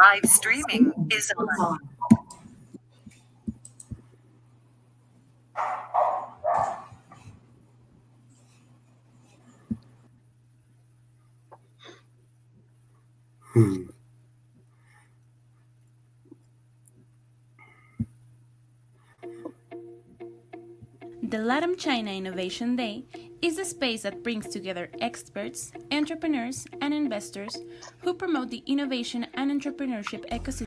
Live streaming is on. The LATAM-CHINA Innovation Day is a space that brings together experts, entrepreneurs, and investors who promote the innovation and entrepreneurship ecosystem.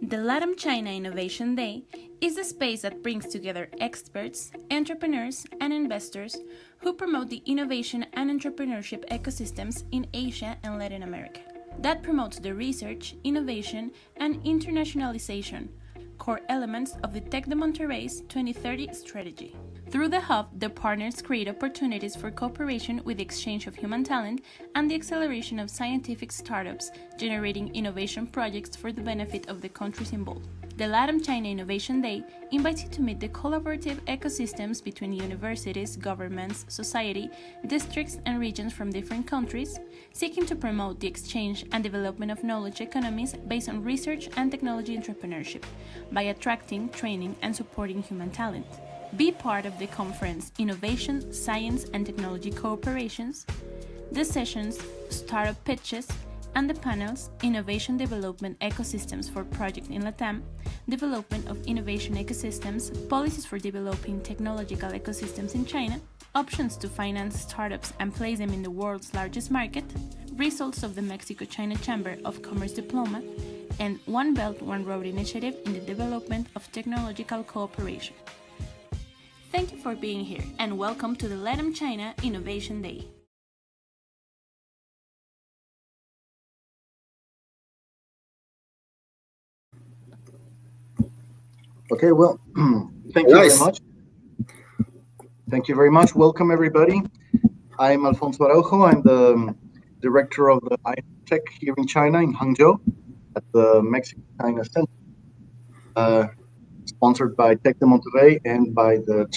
The LATAM-CHINA Innovation Day is a space that brings together experts, entrepreneurs, and investors who promote the innovation and entrepreneurship ecosystems in Asia and Latin America. That promotes the research, innovation, and internationalization, core elements of the Tec de Monterrey's 2030 strategy. Through the hub, the partners create opportunities for cooperation with the exchange of human talent and the acceleration of scientific startups, generating innovation projects for the benefit of the countries involved. The LATAM-CHINA Innovation Day invites you to meet the collaborative ecosystems between universities, governments, society, districts, and regions from different countries, seeking to promote the exchange and development of knowledge economies based on research and technology entrepreneurship, by attracting, training, and supporting human talent. Be part of the conference Innovation, Science, and Technology Cooperations, the sessions, startup pitches, and the panels Innovation Development Ecosystems for Projects in LATAM, Development of Innovation Ecosystems, Policies for Developing Technological Ecosystems in China, Options to Finance Startups and Place Them in the World's Largest Market, Results of the Mexico-China Chamber of Commerce Diploma, and One Belt, One Road initiative in the development of technological cooperation. Thank you for being here, and welcome to the LATAM-CHINA Innovation Day. Okay, well, thank you very much. Thank you very much. Welcome, everybody. I'm Alfonso Araujo. I'm the director of the Tech here in China, in Hangzhou, at the Mexico-China Center, sponsored by Tec de Monterrey and by the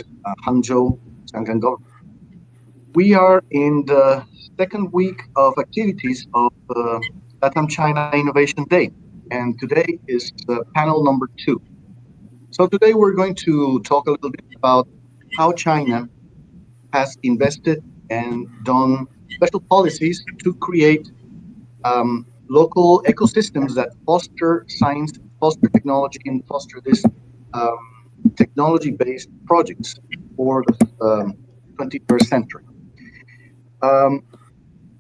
Hangzhou Chang'an government. We are in the second week of activities of the LATAM-CHINA Innovation Day, and today is panel number 2. So today we're going to talk a little bit about how China has invested and done special policies to create local ecosystems that foster science, foster technology, and foster this technology-based projects for the 21st century.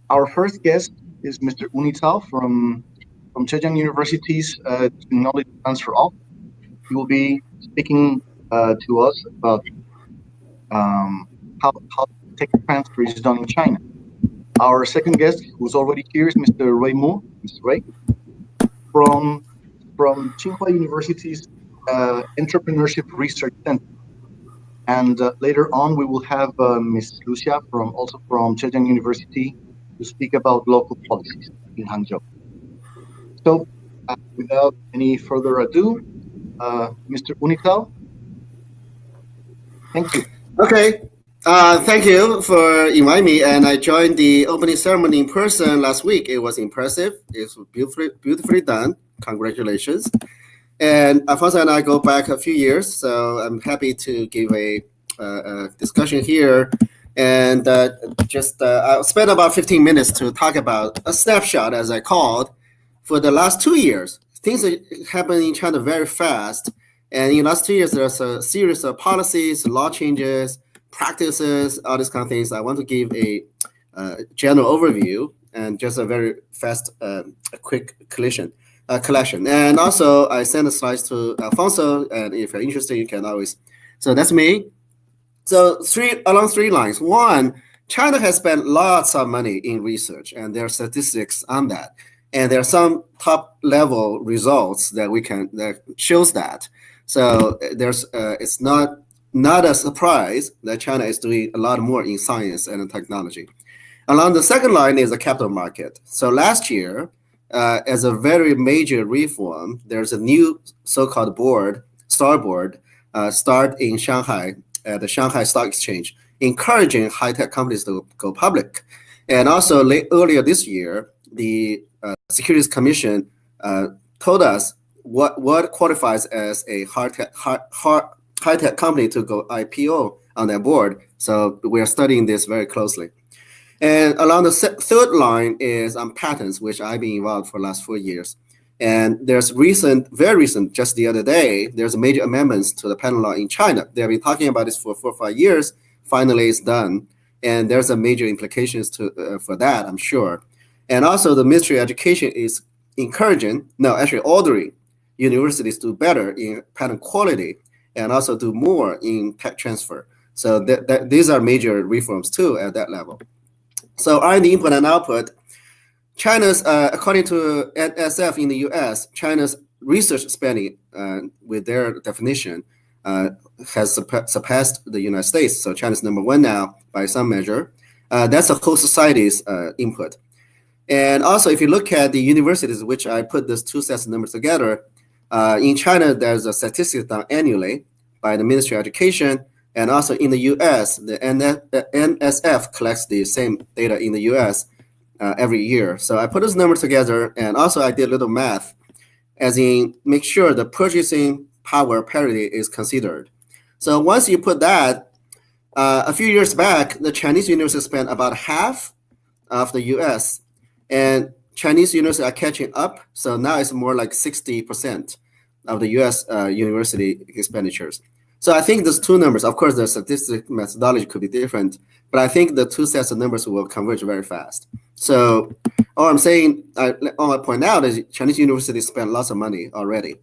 Our first guest is Mr. Untitled from Zhejiang University's Knowledge Transfer Office. He will be speaking to us about how tech transfer is done in China. Our second guest, who's already here, is Mr. Ray Mu, Mr. Ray, from Tsinghua University's Entrepreneurship Research Center. And later on, we will have Ms. Lucia, also from Zhejiang University, to speak about local policies in Hangzhou. So, without any further ado, Mr. Untitled, thank you. Okay, thank you for inviting me. And I joined the opening ceremony in person last week. It was impressive. It was beautifully done. Congratulations. And Alfonso and I go back a few years, so I'm happy to give a discussion here. And I'll spend about 15 minutes to talk about a snapshot, as I called, for the last 2 years. Things are happening in China very fast. And in the last 2 years, there's a series of policies, law changes, practices, all these kind of things. I want to give a general overview and just a very fast, quick collection. And also, I sent the slides to Alfonso, and if you're interested, you can always. So that's me. So along three lines. One, China has spent lots of money in research, and there are statistics on that. And there are some top-level results that shows that. So it's not a surprise that China is doing a lot more in science and technology. Along the second line is the capital market. So last year, as a very major reform, there's a new so-called STAR board, start in Shanghai at the Shanghai Stock Exchange, encouraging high-tech companies to go public. And also earlier this year, the Securities Commission told us what qualifies as a high-tech company to go IPO on their board. So we are studying this very closely. And along the third line is on patents, which I've been involved for the last 4 years. And there's very recent, just the other day, there's major amendments to the patent law in China. They have been talking about this for 4 or 5 years. Finally, it's done. And there's a major implications for that, I'm sure. And also the Ministry of Education is ordering universities to do better in patent quality and also do more in tech transfer. So these are major reforms too at that level. So R&D input and output, China's, according to NSF in the US, China's research spending with their definition has surpassed the United States. So China's number 1 now by some measure. That's a whole society's input. And also, if you look at the universities, which I put these 2 sets of numbers together, in China, there's a statistics done annually by the Ministry of Education. And also in the US, the NSF collects the same data in the US every year. So I put those numbers together. And also I did a little math, as in make sure the purchasing power parity is considered. So once you put that, a few years back, the Chinese universities spent about half of the US, and Chinese universities are catching up. So now it's more like 60% of the US university expenditures. So I think those 2 numbers, of course, the statistic methodology could be different, but I think the 2 sets of numbers will converge very fast. So all I'm saying, all I point out is Chinese universities spend lots of money already.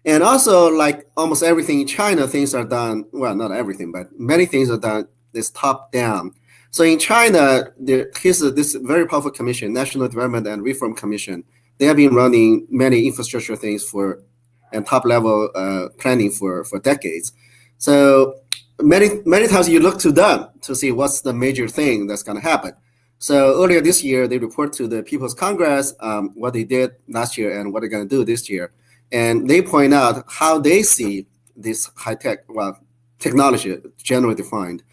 And also, like almost everything in China, things are done, well, not everything, but many things are done this top down. So in China, here's this very powerful commission, National Development and Reform Commission. They have been running many infrastructure things and top level planning for decades. So many times you look to them to see what's the major thing that's going to happen. So earlier this year, they report to the People's Congress what they did last year and what they're going to do this year. And they point out how they see this high-tech, technology generally defined,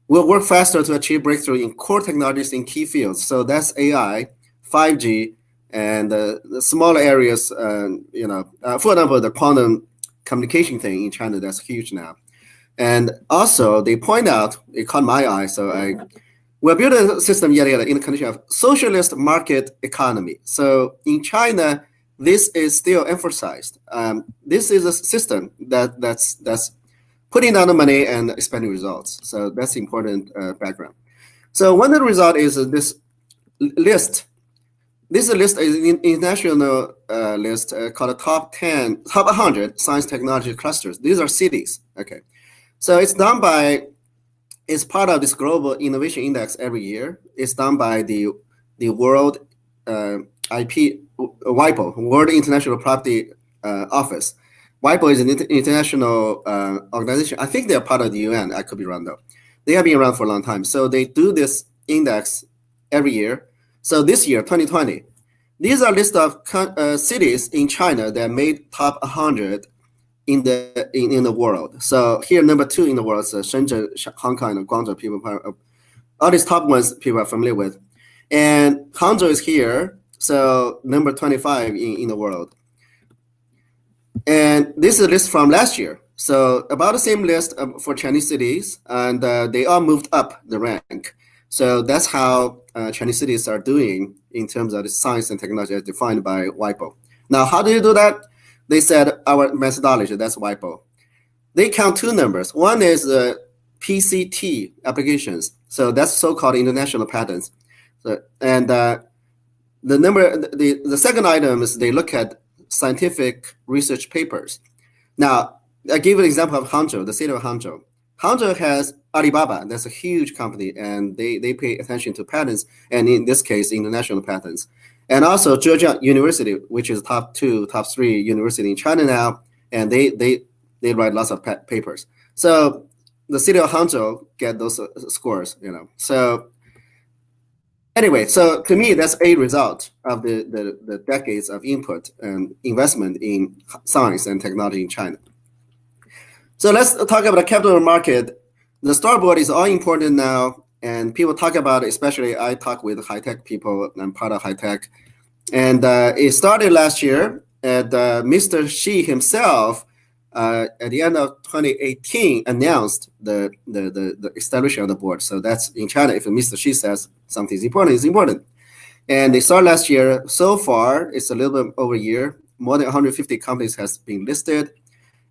will work faster to achieve breakthrough in core technologies in key fields. So that's AI, 5G, and the smaller areas, for example, the quantum communication thing in China, that's huge now. And also they point out, it caught my eye, so we're building a system in the condition of socialist market economy. So in China, this is still emphasized. This is a system that's putting down the money and expanding results. So that's important background. So one of the result is this list. This list is an international list called the top 100 science technology clusters. These are cities. Okay, so it's done by, it's part of this global innovation index every year. It's done by the World WIPO, World International Property Office. WIPO is an international organization. I think they're part of the UN. I could be wrong though. They have been around for a long time. So they do this index every year. So this year, 2020, these are a list of cities in China that made top 100 in the world. So here, number 2 in the world is Shenzhen, Hong Kong, and Guangzhou. People, all these top ones people are familiar with. And Hangzhou is here, so number 25 in the world. And this is a list from last year. So about the same list for Chinese cities, and they all moved up the rank. So that's how Chinese cities are doing in terms of the science and technology as defined by WIPO. Now, how do you do that? They said our methodology, that's WIPO. They count 2 numbers. One is the PCT applications. So that's so-called international patents. So, and the second item is they look at scientific research papers. Now, I give an example of Hangzhou, the city of Hangzhou. Hangzhou has Alibaba, that's a huge company, and they pay attention to patents, and in this case, international patents. And also Zhejiang University, which is top 2, top 3 university in China now, and they write lots of papers. So the city of Hangzhou get those scores, So anyway, so to me, that's a result of the decades of input and investment in science and technology in China. So let's talk about the capital market. The starboard is all important now. And people talk about, especially I talk with high-tech people, I'm part of high-tech. And it started last year, and Mr. Xi himself, at the end of 2018, announced the establishment of the board. So that's in China, if Mr. Xi says something is important, it's important. And they started last year. So far, it's a little bit over a year. More than 150 companies has been listed.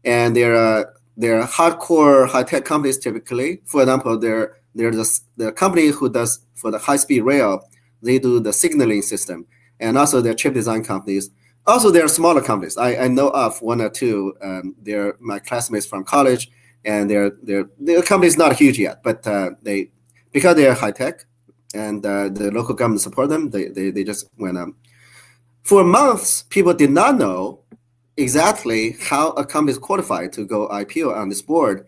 And they're hardcore high-tech companies typically. For example, they're the company who does for the high-speed rail, they do the signaling system. And also they're chip design companies. Also, there are smaller companies. I know of one or two. They're my classmates from college, and their company is not huge yet, but because they are high-tech, and the local government support them, they just went up. For months, people did not know exactly how a company is qualified to go IPO on this board.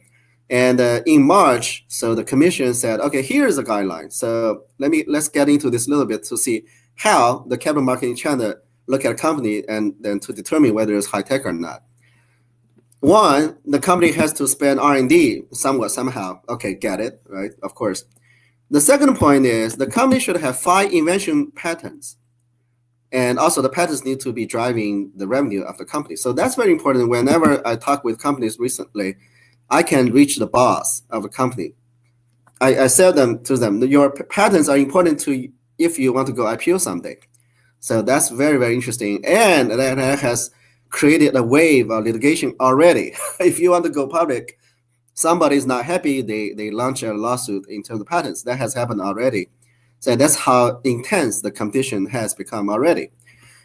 And in March, so the commission said, okay, here's a guideline. So let's get into this a little bit to see how the capital market in China look at a company and then to determine whether it's high tech or not. One, the company has to spend R&D somehow. Okay, get it, right? Of course. The second point is the company should have 5 invention patents. And also the patents need to be driving the revenue of the company. So that's very important. Whenever I talk with companies recently, I can reach the boss of a company. I said to them, your patents are important to if you want to go IPO someday. So that's very, very interesting. And that has created a wave of litigation already. If you want to go public, somebody is not happy, they launch a lawsuit in terms of patents. That has happened already. So that's how intense the competition has become already.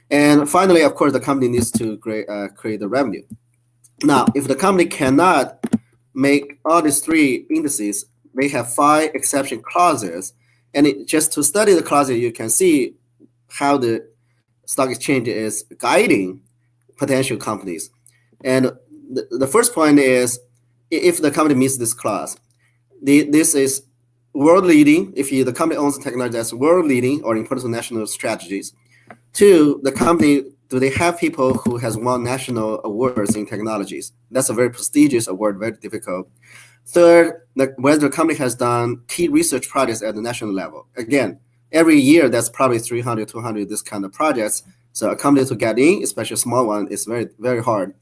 And finally, of course, the company needs to create the revenue. Now, if the company cannot make all these 3 indices, they have 5 exception clauses. And just to study the clauses, you can see how the stock exchange is guiding potential companies. And the first point is, if the company meets this clause, this is world leading. If the company owns the technology that's world leading or important to national strategies. 2, the company, do they have people who has won national awards in technologies? That's a very prestigious award, very difficult. 3rd, whether the company has done key research projects at the national level. Again, every year that's probably 300, 200, this kind of projects. So a company to get in, especially a small one, is very, very hard.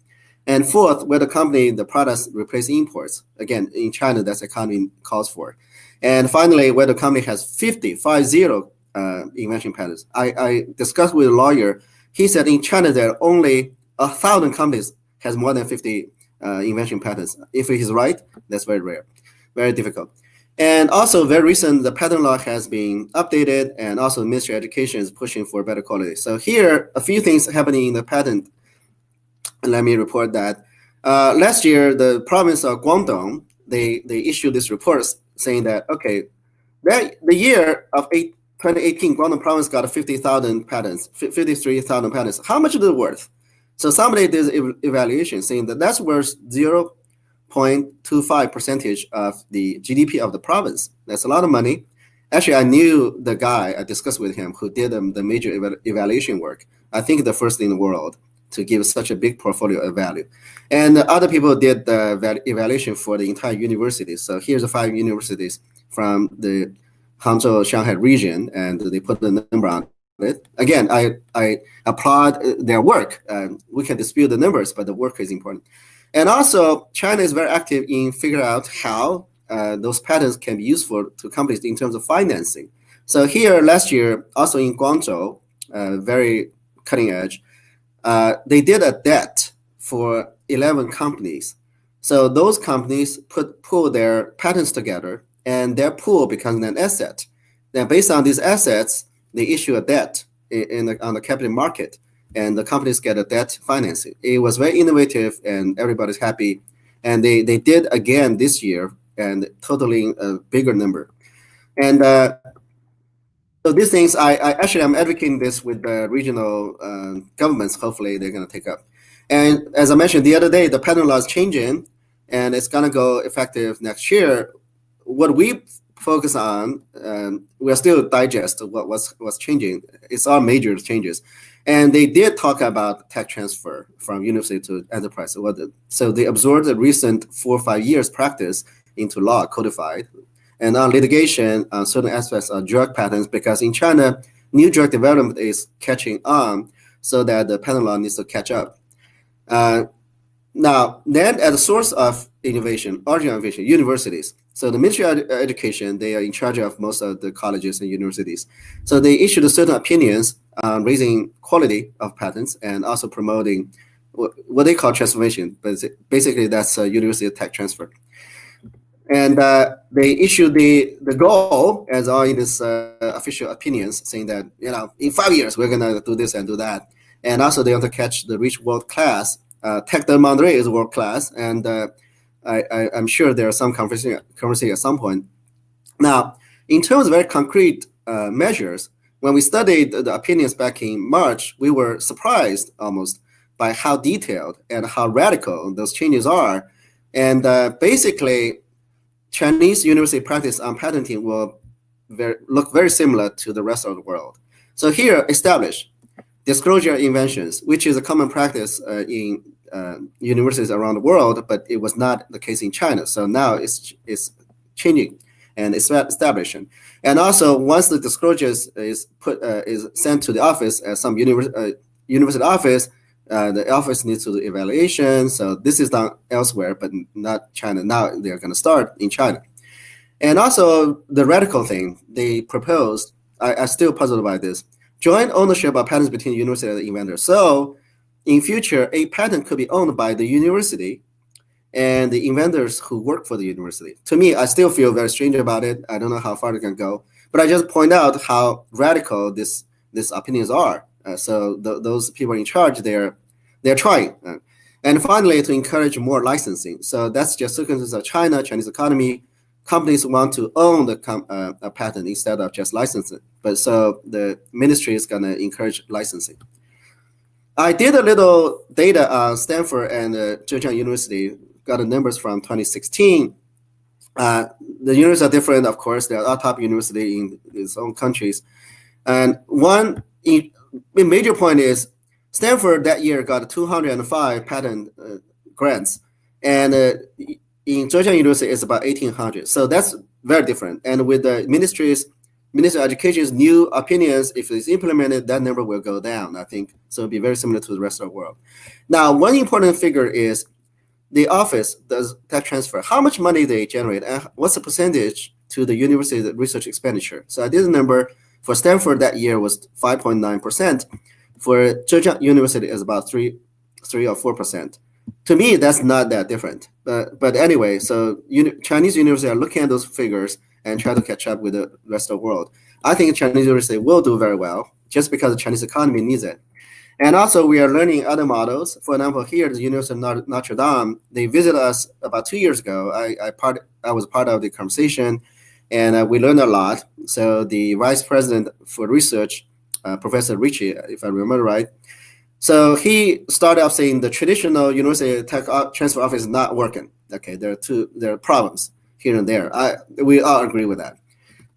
And 4th, where the company, the products replace imports. Again, in China, that's economy calls for. And finally, where the company has 50 invention patents. I discussed with a lawyer. He said in China, there are only 1,000 companies has more than 50 invention patents. If he's right, that's very rare, very difficult. And also very recent, the patent law has been updated, and also the Ministry of Education is pushing for better quality. So here, a few things happening in the patent. Let me report that. Last year, the province of Guangdong, they issued this report saying that, okay, the year of 2018, Guangdong province got 50,000 patents, 53,000 patents. How much is it worth? So somebody did evaluation saying that that's worth 0.25% of the GDP of the province. That's a lot of money. Actually, I knew the guy, I discussed with him, who did the major evaluation work. I think the first in the world to give such a big portfolio of value. And other people did the evaluation for the entire university. So here's the 5 universities from the Hangzhou, Shanghai region, and they put the number on it. Again, I applaud their work. We can dispute the numbers, but the work is important. And also, China is very active in figuring out how those patents can be useful to companies in terms of financing. So here, last year, also in Guangzhou, very cutting edge, they did a debt for 11 companies. So those companies pool their patents together, and their pool becomes an asset. Then based on these assets, they issue a debt on the capital market, and the companies get a debt financing. It was very innovative, and everybody's happy. And they did again this year, and totaling a bigger number. And so these things, I'm advocating this with the regional governments. Hopefully they're going to take up. And as I mentioned the other day, the patent law is changing, and it's going to go effective next year. What we focus on, we're still digest what's changing. It's all major changes. And they did talk about tech transfer from university to enterprise. So they absorbed the recent 4 or 5 years practice into law codified. and on litigation on certain aspects of drug patents, because in China, new drug development is catching on, so that the patent law needs to catch up. Now, then at the source of innovation, origin of innovation, universities. So the Ministry of Education, they are in charge of most of the colleges and universities. So they issued certain opinions on raising quality of patents and also promoting what they call transformation, but basically that's a university tech transfer. And they issued the goal as all in this official opinions, saying that, in 5 years, we're gonna do this and do that. And also they want to catch the rich world class. Tech de Monterey is world class, and I'm sure there are some conversation at some point. Now, in terms of very concrete measures, when we studied the opinions back in March, we were surprised almost by how detailed and how radical those changes are. And basically, Chinese university practice on patenting will look very similar to the rest of the world. So here, establish disclosure inventions, which is a common practice in universities around the world, but it was not the case in China. So now it's changing and it's establishing. And also, once the disclosure is sent to the office at some university office, the office needs to do evaluation. So this is done elsewhere, but not China. Now they're going to start in China. And also, the radical thing they proposed, I'm still puzzled by this: joint ownership of patents between university and the inventor. So in future, a patent could be owned by the university and the inventors who work for the university. To me, I still feel very strange about it. I don't know how far they can go, but I just point out how radical these opinions are. So those people in charge, they're trying. And finally, to encourage more licensing. So that's just circumstances of China, Chinese economy. Companies want to own a patent instead of just licensing. But so the ministry is going to encourage licensing. I did a little data on Stanford and Zhejiang University, got the numbers from 2016. The universities are different, of course. They are top university in its own countries. And one major point is Stanford that year got 205 patent grants. And in Zhejiang University, it's about 1,800. So that's very different. And with the Ministry of Education's new opinions, if it's implemented, that number will go down, I think. So it'll be very similar to the rest of the world. Now, one important figure is the office does tech transfer. How much money they generate and what's the percentage to the university research expenditure? So I did the number for Stanford that year was 5.9%. For Zhejiang University is about 3 or 4%. To me, that's not that different. But anyway, so Chinese universities are looking at those figures and try to catch up with the rest of the world. I think Chinese university will do very well just because the Chinese economy needs it. And also we are learning other models. For example, here at the University of Notre Dame, they visited us about 2 years ago. I was part of the conversation and we learned a lot. So the vice president for research, Professor Ricci, if I remember right, so he started off saying the traditional university tech transfer office is not working. Okay, there are problems here and there. We all agree with that.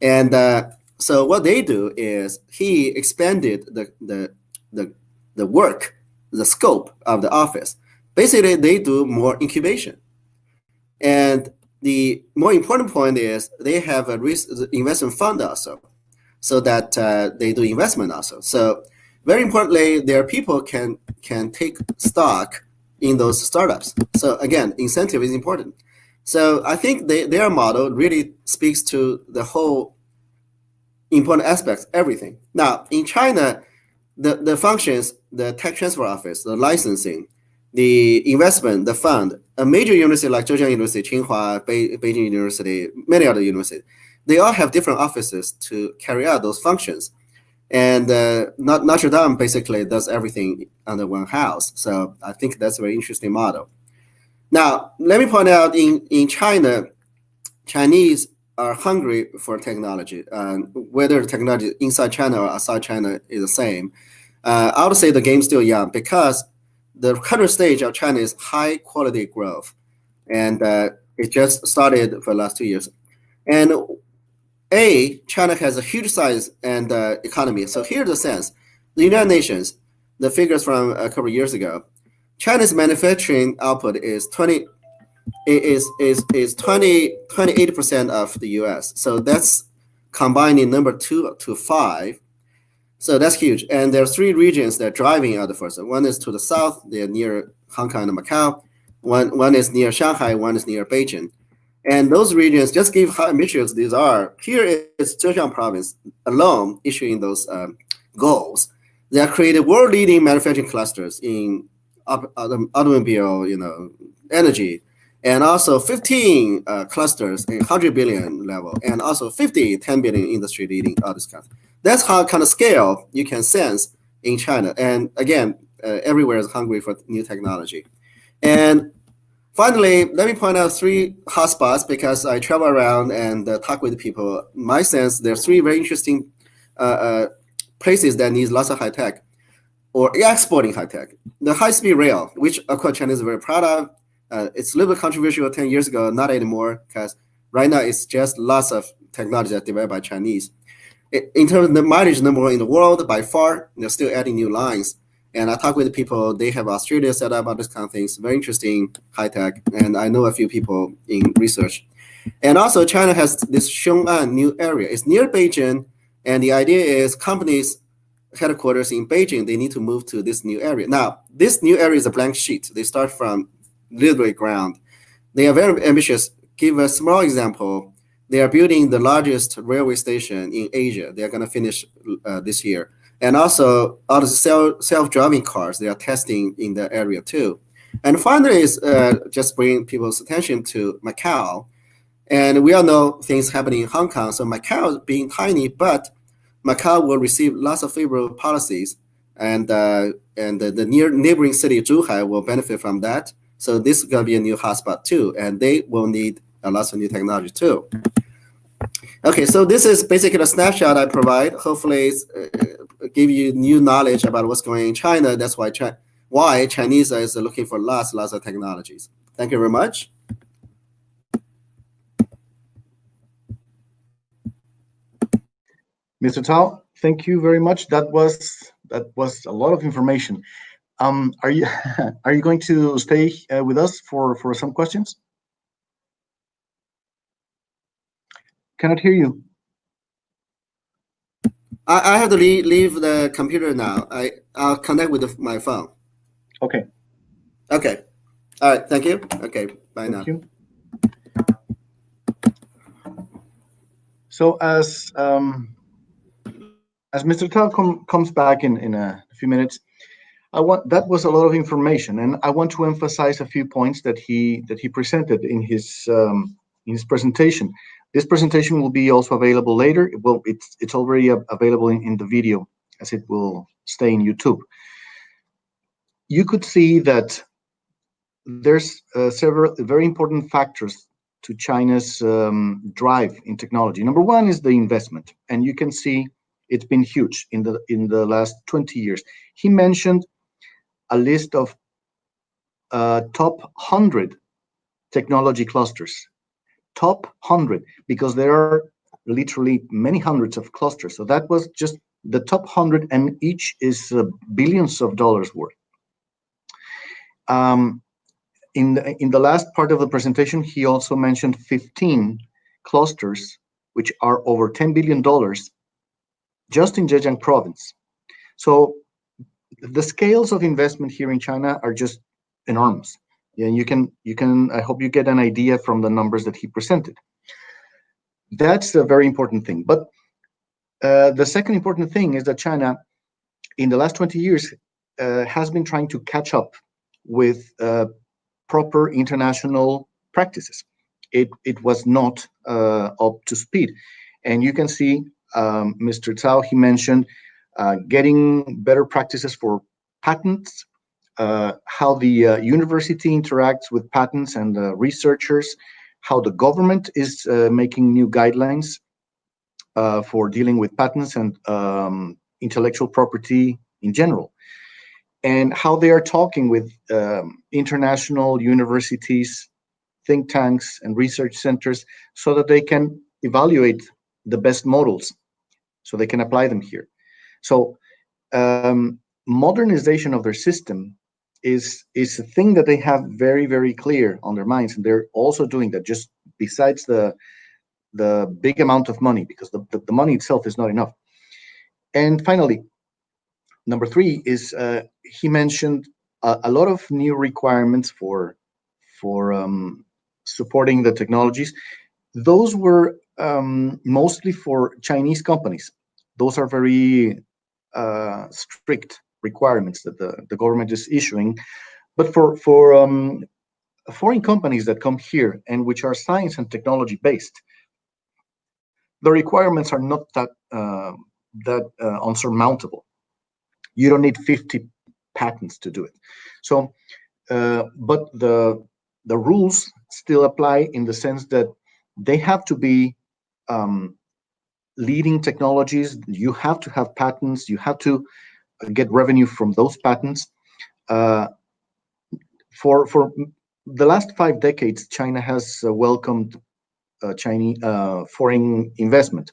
And so what they do is he expanded the work, the scope of the office. Basically, they do more incubation. And the more important point is they have a investment fund also, so that they do investment also. So very importantly, their people can take stock in those startups. So again, incentive is important. So I think their model really speaks to the whole important aspects, everything. Now, in China, the functions, the tech transfer office, the licensing, the investment, the fund, a major university like Zhejiang University, Tsinghua, Beijing University, many other universities, they all have different offices to carry out those functions. And Notre Dame basically does everything under one house. So I think that's a very interesting model. Now, let me point out in China, Chinese are hungry for technology. Whether the technology inside China or outside China is the same. I would say the game's still young because the current stage of China is high quality growth. And it just started for the last 2 years. And China has a huge size and economy. So here's the sense. The United Nations, the figures from a couple of years ago, China's manufacturing output is is 28% of the US. So that's combining number 2 to 5. So that's huge. And there are 3 regions that are driving out the first. One is to the south, they're near Hong Kong and Macau. One is near Shanghai, one is near Beijing. And those regions, just give how ambitious these are. Here is Zhejiang province alone issuing those goals. They have created world-leading manufacturing clusters in automobile, energy, and also 15 clusters in 100 billion level, and also 10 billion industry leading all this kind. That's how kind of scale you can sense in China. And again, everywhere is hungry for new technology. And finally, let me point out 3 hotspots because I travel around and talk with people. In my sense, there are 3 very interesting places that need lots of high tech or exporting high tech. The high-speed rail, which of course China is very proud of. It's a little bit controversial 10 years ago, not anymore, because right now it's just lots of technology that's developed by Chinese. In terms of the mileage, number 1 in the world by far. They're still adding new lines. And I talk with people, they have Australia set up, all this kind of things, very interesting, high tech. And I know a few people in research. And also China has this Xiong'an new area. It's near Beijing. And the idea is companies headquarters in Beijing, they need to move to this new area. Now, this new area is a blank sheet. They start from literally ground. They are very ambitious. Give a small example. They are building the largest railway station in Asia. They are going to finish this year. And also, all the self-driving cars, they are testing in the area too. And finally, is just bring people's attention to Macau. And we all know things happening in Hong Kong. So Macau being tiny, but Macau will receive lots of favorable policies. And the neighboring city, Zhuhai, will benefit from that. So this is going to be a new hotspot too. And they will need lots of new technology too. Okay, so this is basically a snapshot I provide. Hopefully, give you new knowledge about what's going on in China. That's why Chinese is looking for lots of technologies. Thank you very much. Mr. Tao, thank you very much. That was a lot of information. Are you are you going to stay with us for some questions? Cannot hear you. I have to leave the computer now. I'll connect with my phone. Okay. Okay. All right. Thank you. Okay. Bye now. Thank you. So as Mr. Tao comes back in a few minutes, that was a lot of information, and I want to emphasize a few points that he presented in his presentation. This presentation will be also available later. Well, it's already available in the video, as it will stay in YouTube. You could see that there's several very important factors to China's drive in technology. Number 1 is the investment, and you can see it's been huge in the last 20 years. He mentioned a list of top 100 technology clusters. Top 100, because there are literally many hundreds of clusters. So that was just the top 100, and each is billions of dollars worth. In the last part of the presentation, he also mentioned 15 clusters, which are over $10 billion just in Zhejiang province. So the scales of investment here in China are just enormous. Yeah, you can. I hope you get an idea from the numbers that he presented. That's a very important thing. But the second important thing is that China, in the last 20 years, has been trying to catch up with proper international practices. It was not up to speed, and you can see Mr. Cao, he mentioned getting better practices for patents. How the university interacts with patents and researchers, how the government is making new guidelines for dealing with patents and intellectual property in general, and how they are talking with international universities, think tanks, and research centers so that they can evaluate the best models so they can apply them here. So modernization of their system is a thing that they have very, very clear on their minds, and they're also doing that. Just besides the big amount of money, because the money itself is not enough. And finally, number three is he mentioned a lot of new requirements for supporting the technologies. Those were mostly for Chinese companies. Those are very strict requirements that the government is issuing. But for foreign companies that come here and which are science and technology based, the requirements are not that unsurmountable. You don't need 50 patents to do it. So, but the rules still apply in the sense that they have to be leading technologies. You have to have patents. You have to get revenue from those patents. For the last 5 decades, China has welcomed Chinese foreign investment.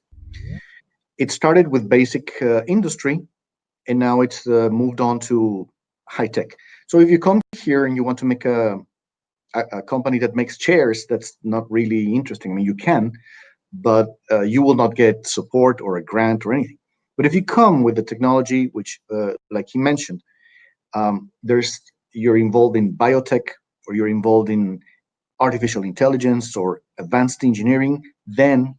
It started with basic industry, and now it's moved on to high tech. So if you come here and you want to make a company that makes chairs, that's not really interesting. I mean, you can, but you will not get support or a grant or anything. But if you come with the technology, which, like he mentioned, you're involved in biotech, or you're involved in artificial intelligence or advanced engineering, then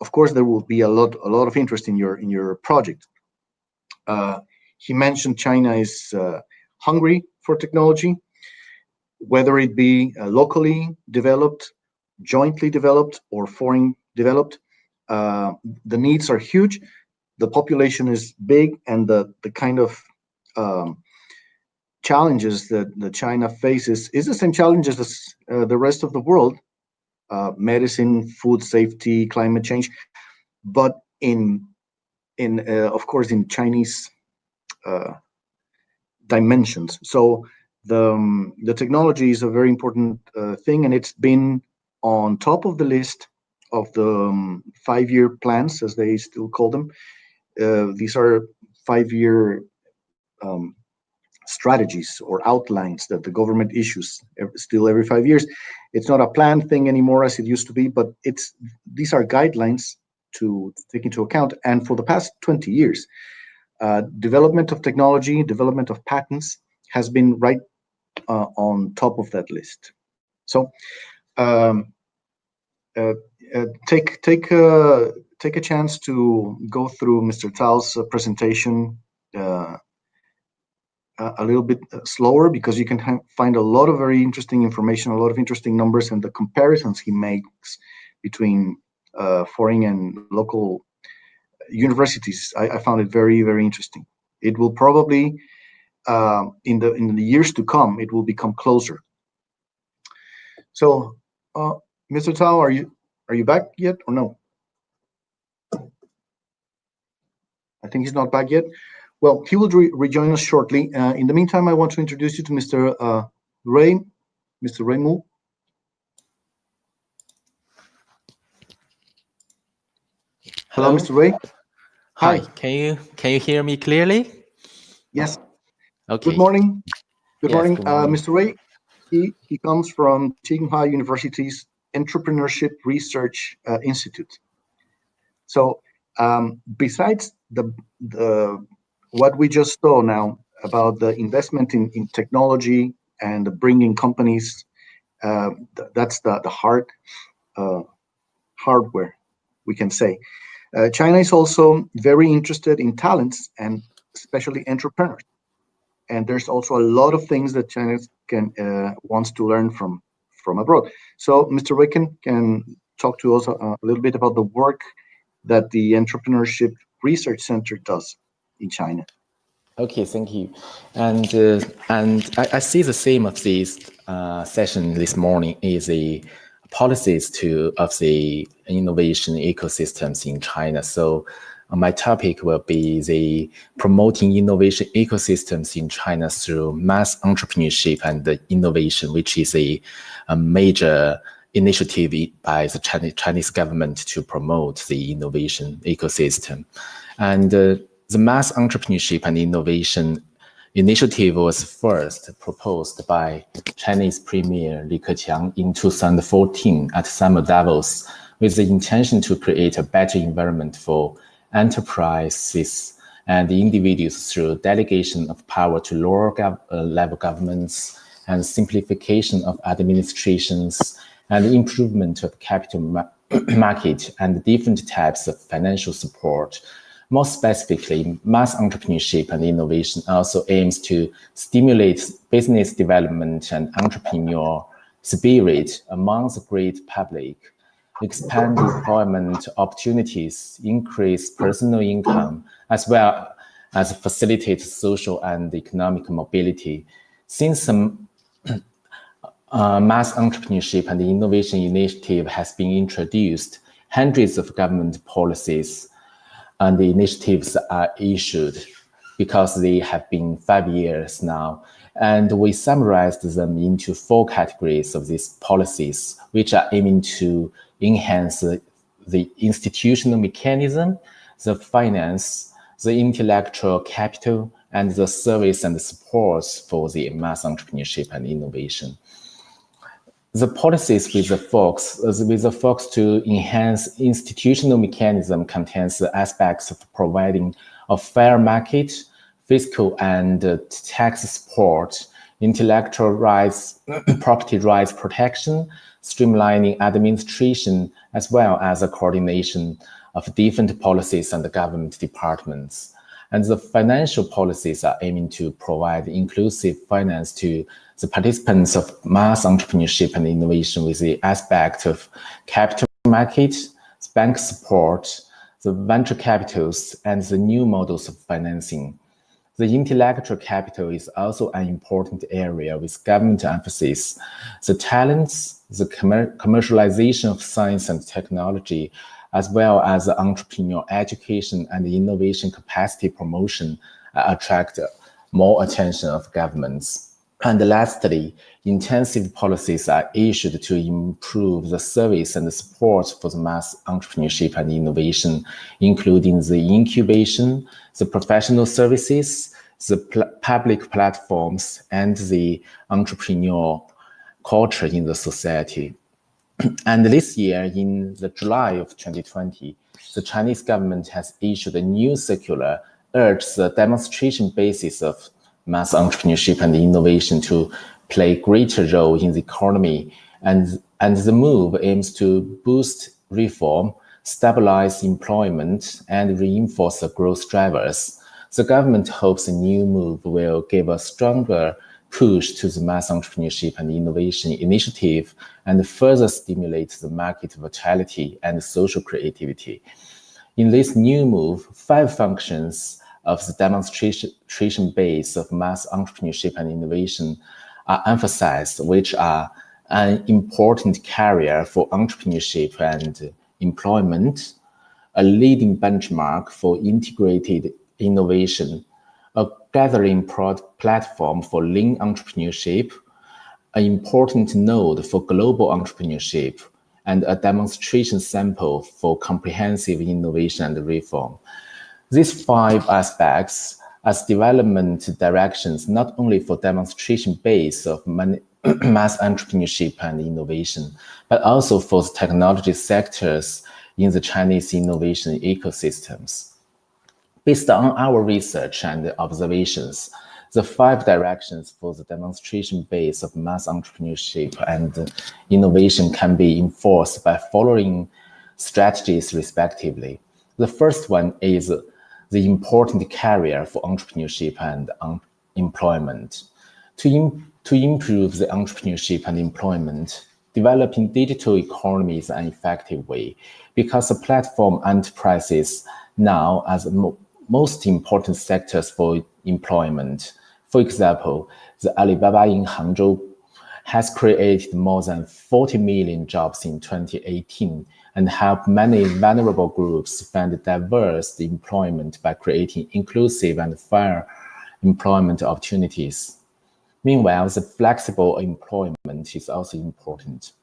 of course there will be a lot of interest in your project. He mentioned China is hungry for technology, whether it be locally developed, jointly developed, or foreign developed. The needs are huge. The population is big, and the kind of challenges that China faces is the same challenges as the rest of the world: medicine, food safety, climate change. But of course, in Chinese dimensions. So the technology is a very important thing, and it's been on top of the list of the 5-year plans, as they still call them. These are 5-year strategies or outlines that the government issues still every 5 years. It's not a planned thing anymore as it used to be, but these are guidelines to take into account. And for the past 20 years, development of technology, development of patents has been right on top of that list. So take a chance to go through Mr. Tao's presentation a little bit slower, because you can find a lot of very interesting information, a lot of interesting numbers, and the comparisons he makes between foreign and local universities. I found it very, very interesting. It will probably in the years to come, it will become closer. So, Mr. Tao, are you back yet or no? I think he's not back yet. Well, he will rejoin us shortly. In the meantime, I want to introduce you to Mr. Ray, Mr. Ray Mu. Hello, Mr. Ray. Hi. Can you hear me clearly? Yes. Okay. Good morning. Good morning. Good morning. Mr. Ray, he comes from Tsinghua University's Entrepreneurship Research Institute. So besides the what we just saw now about the investment in technology and bringing companies, that's the hardware, we can say. China is also very interested in talents, and especially entrepreneurs. And there's also a lot of things that China wants to learn from abroad. So Mr. Ray can talk to us a little bit about the work that the Entrepreneurship Research Center does in China. Okay, thank you. And I see the theme of this session this morning is the policies of the innovation ecosystems in China. So my topic will be the promoting innovation ecosystems in China through mass entrepreneurship and the innovation, which is a major initiative by the Chinese government to promote the innovation ecosystem. And the mass entrepreneurship and innovation initiative was first proposed by Chinese Premier Li Keqiang in 2014 at Summer Davos, with the intention to create a better environment for enterprises and individuals through delegation of power to lower level governments and simplification of administrations and improvement of capital market and different types of financial support. More specifically, mass entrepreneurship and innovation also aims to stimulate business development and entrepreneurial spirit among the great public, expand employment opportunities, increase personal income, as well as facilitate social and economic mobility. Since mass entrepreneurship and innovation initiative has been introduced, hundreds of government policies and the initiatives are issued because they have been 5 years now. And we summarized them into 4 categories of these policies, which are aiming to enhance the institutional mechanism, the finance, the intellectual capital, and the service and the supports for the mass entrepreneurship and innovation. The policies with the focus to enhance institutional mechanism contains the aspects of providing a fair market, fiscal and tax support, intellectual rights, property rights protection, streamlining administration, as well as a coordination of different policies and government departments. And the financial policies are aiming to provide inclusive finance to the participants of mass entrepreneurship and innovation with the aspect of capital market, bank support, the venture capitals, and the new models of financing. The intellectual capital is also an important area with government emphasis. The talents, the commercialization of science and technology, as well as the entrepreneurial education and the innovation capacity promotion attract more attention of governments. And lastly, intensive policies are issued to improve the service and the support for the mass entrepreneurship and innovation, including the incubation, the professional services, the public platforms, and the entrepreneurial culture in the society. And this year, in July of 2020, the Chinese government has issued a new circular urging the demonstration basis of mass entrepreneurship and innovation to play a greater role in the economy. And the move aims to boost reform, stabilize employment, and reinforce the growth drivers. The government hopes the new move will give a stronger push to the mass entrepreneurship and innovation initiative and further stimulate the market vitality and social creativity. In this new move, 5 functions of the demonstration base of mass entrepreneurship and innovation are emphasized, which are an important carrier for entrepreneurship and employment, a leading benchmark for integrated innovation, a gathering platform for lean entrepreneurship, an important node for global entrepreneurship, and a demonstration sample for comprehensive innovation and reform. These 5 aspects as development directions, not only for demonstration base of mass entrepreneurship and innovation, but also for the technology sectors in the Chinese innovation ecosystems. Based on our research and observations, the 5 directions for the demonstration base of mass entrepreneurship and innovation can be enforced by following strategies respectively. The first one is the important carrier for entrepreneurship and employment. To improve the entrepreneurship and employment, developing digital economy is an effective way because the platform enterprises now as most important sectors for employment. For example, the Alibaba in Hangzhou has created more than 40 million jobs in 2018 and helped many vulnerable groups find diverse employment by creating inclusive and fair employment opportunities. Meanwhile, the flexible employment is also important.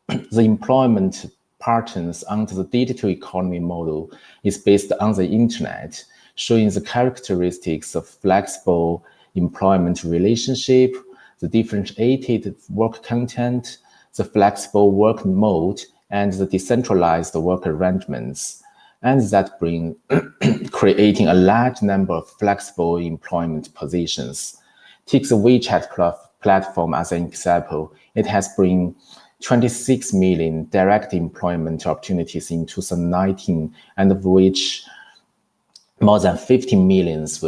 The employment patterns under the digital economy model is based on the internet, showing the characteristics of flexible employment relationship, the differentiated work content, the flexible work mode, and the decentralized work arrangements, and that bring creating a large number of flexible employment positions. Take the WeChat platform as an example. It has bring 26 million direct employment opportunities in 2019, and of which more than 50 millions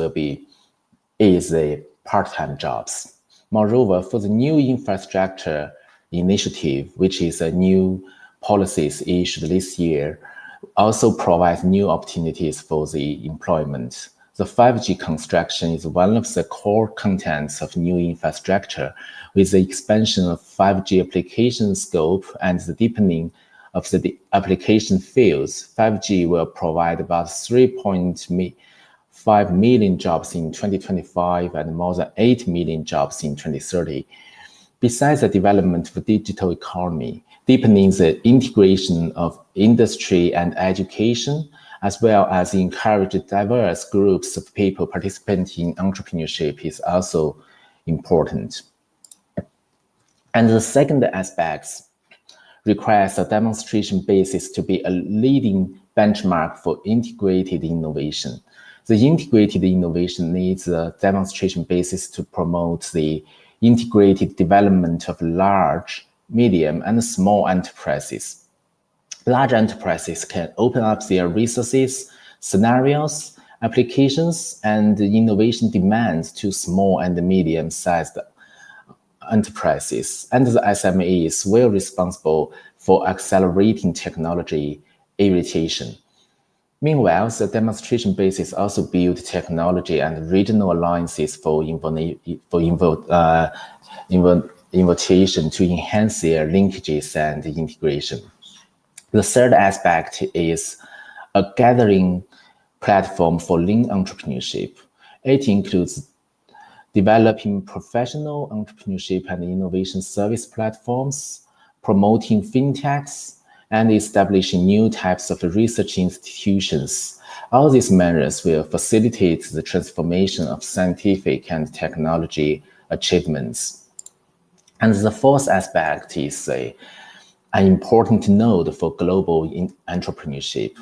is a part-time jobs. Moreover, for the new infrastructure initiative, which is a new policies issued this year, also provides new opportunities for the employment. The 5G construction is one of the core contents of new infrastructure. With the expansion of 5G application scope and the deepening of the application fields, 5G will provide about 3.5 million jobs in 2025 and more than 8 million jobs in 2030. Besides the development of the digital economy, deepening the integration of industry and education, as well as encourage diverse groups of people participating in entrepreneurship is also important. And the second aspect requires a demonstration basis to be a leading benchmark for integrated innovation. The integrated innovation needs a demonstration basis to promote the integrated development of large, medium, and small enterprises. Large enterprises can open up their resources, scenarios, applications, and innovation demands to small and medium-sized enterprises, and the SMEs were responsible for accelerating technology adaptation. Meanwhile, the demonstration basis also build technology and regional alliances for invitation to enhance their linkages and integration. The third aspect is a gathering platform for lean entrepreneurship. It includes developing professional entrepreneurship and innovation service platforms, promoting fintechs, and establishing new types of research institutions. All these measures will facilitate the transformation of scientific and technology achievements. And the fourth aspect is an important node for global entrepreneurship.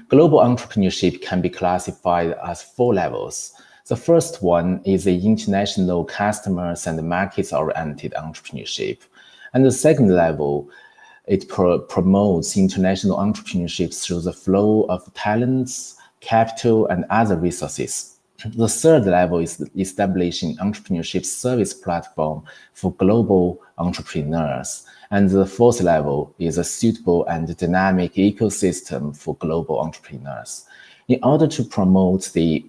Global entrepreneurship can be classified as 4 levels. The first one is the international customers and markets-oriented entrepreneurship. And the second level, it promotes international entrepreneurship through the flow of talents, capital, and other resources. The third level is establishing entrepreneurship service platform for global entrepreneurs. And the fourth level is a suitable and dynamic ecosystem for global entrepreneurs. In order to promote the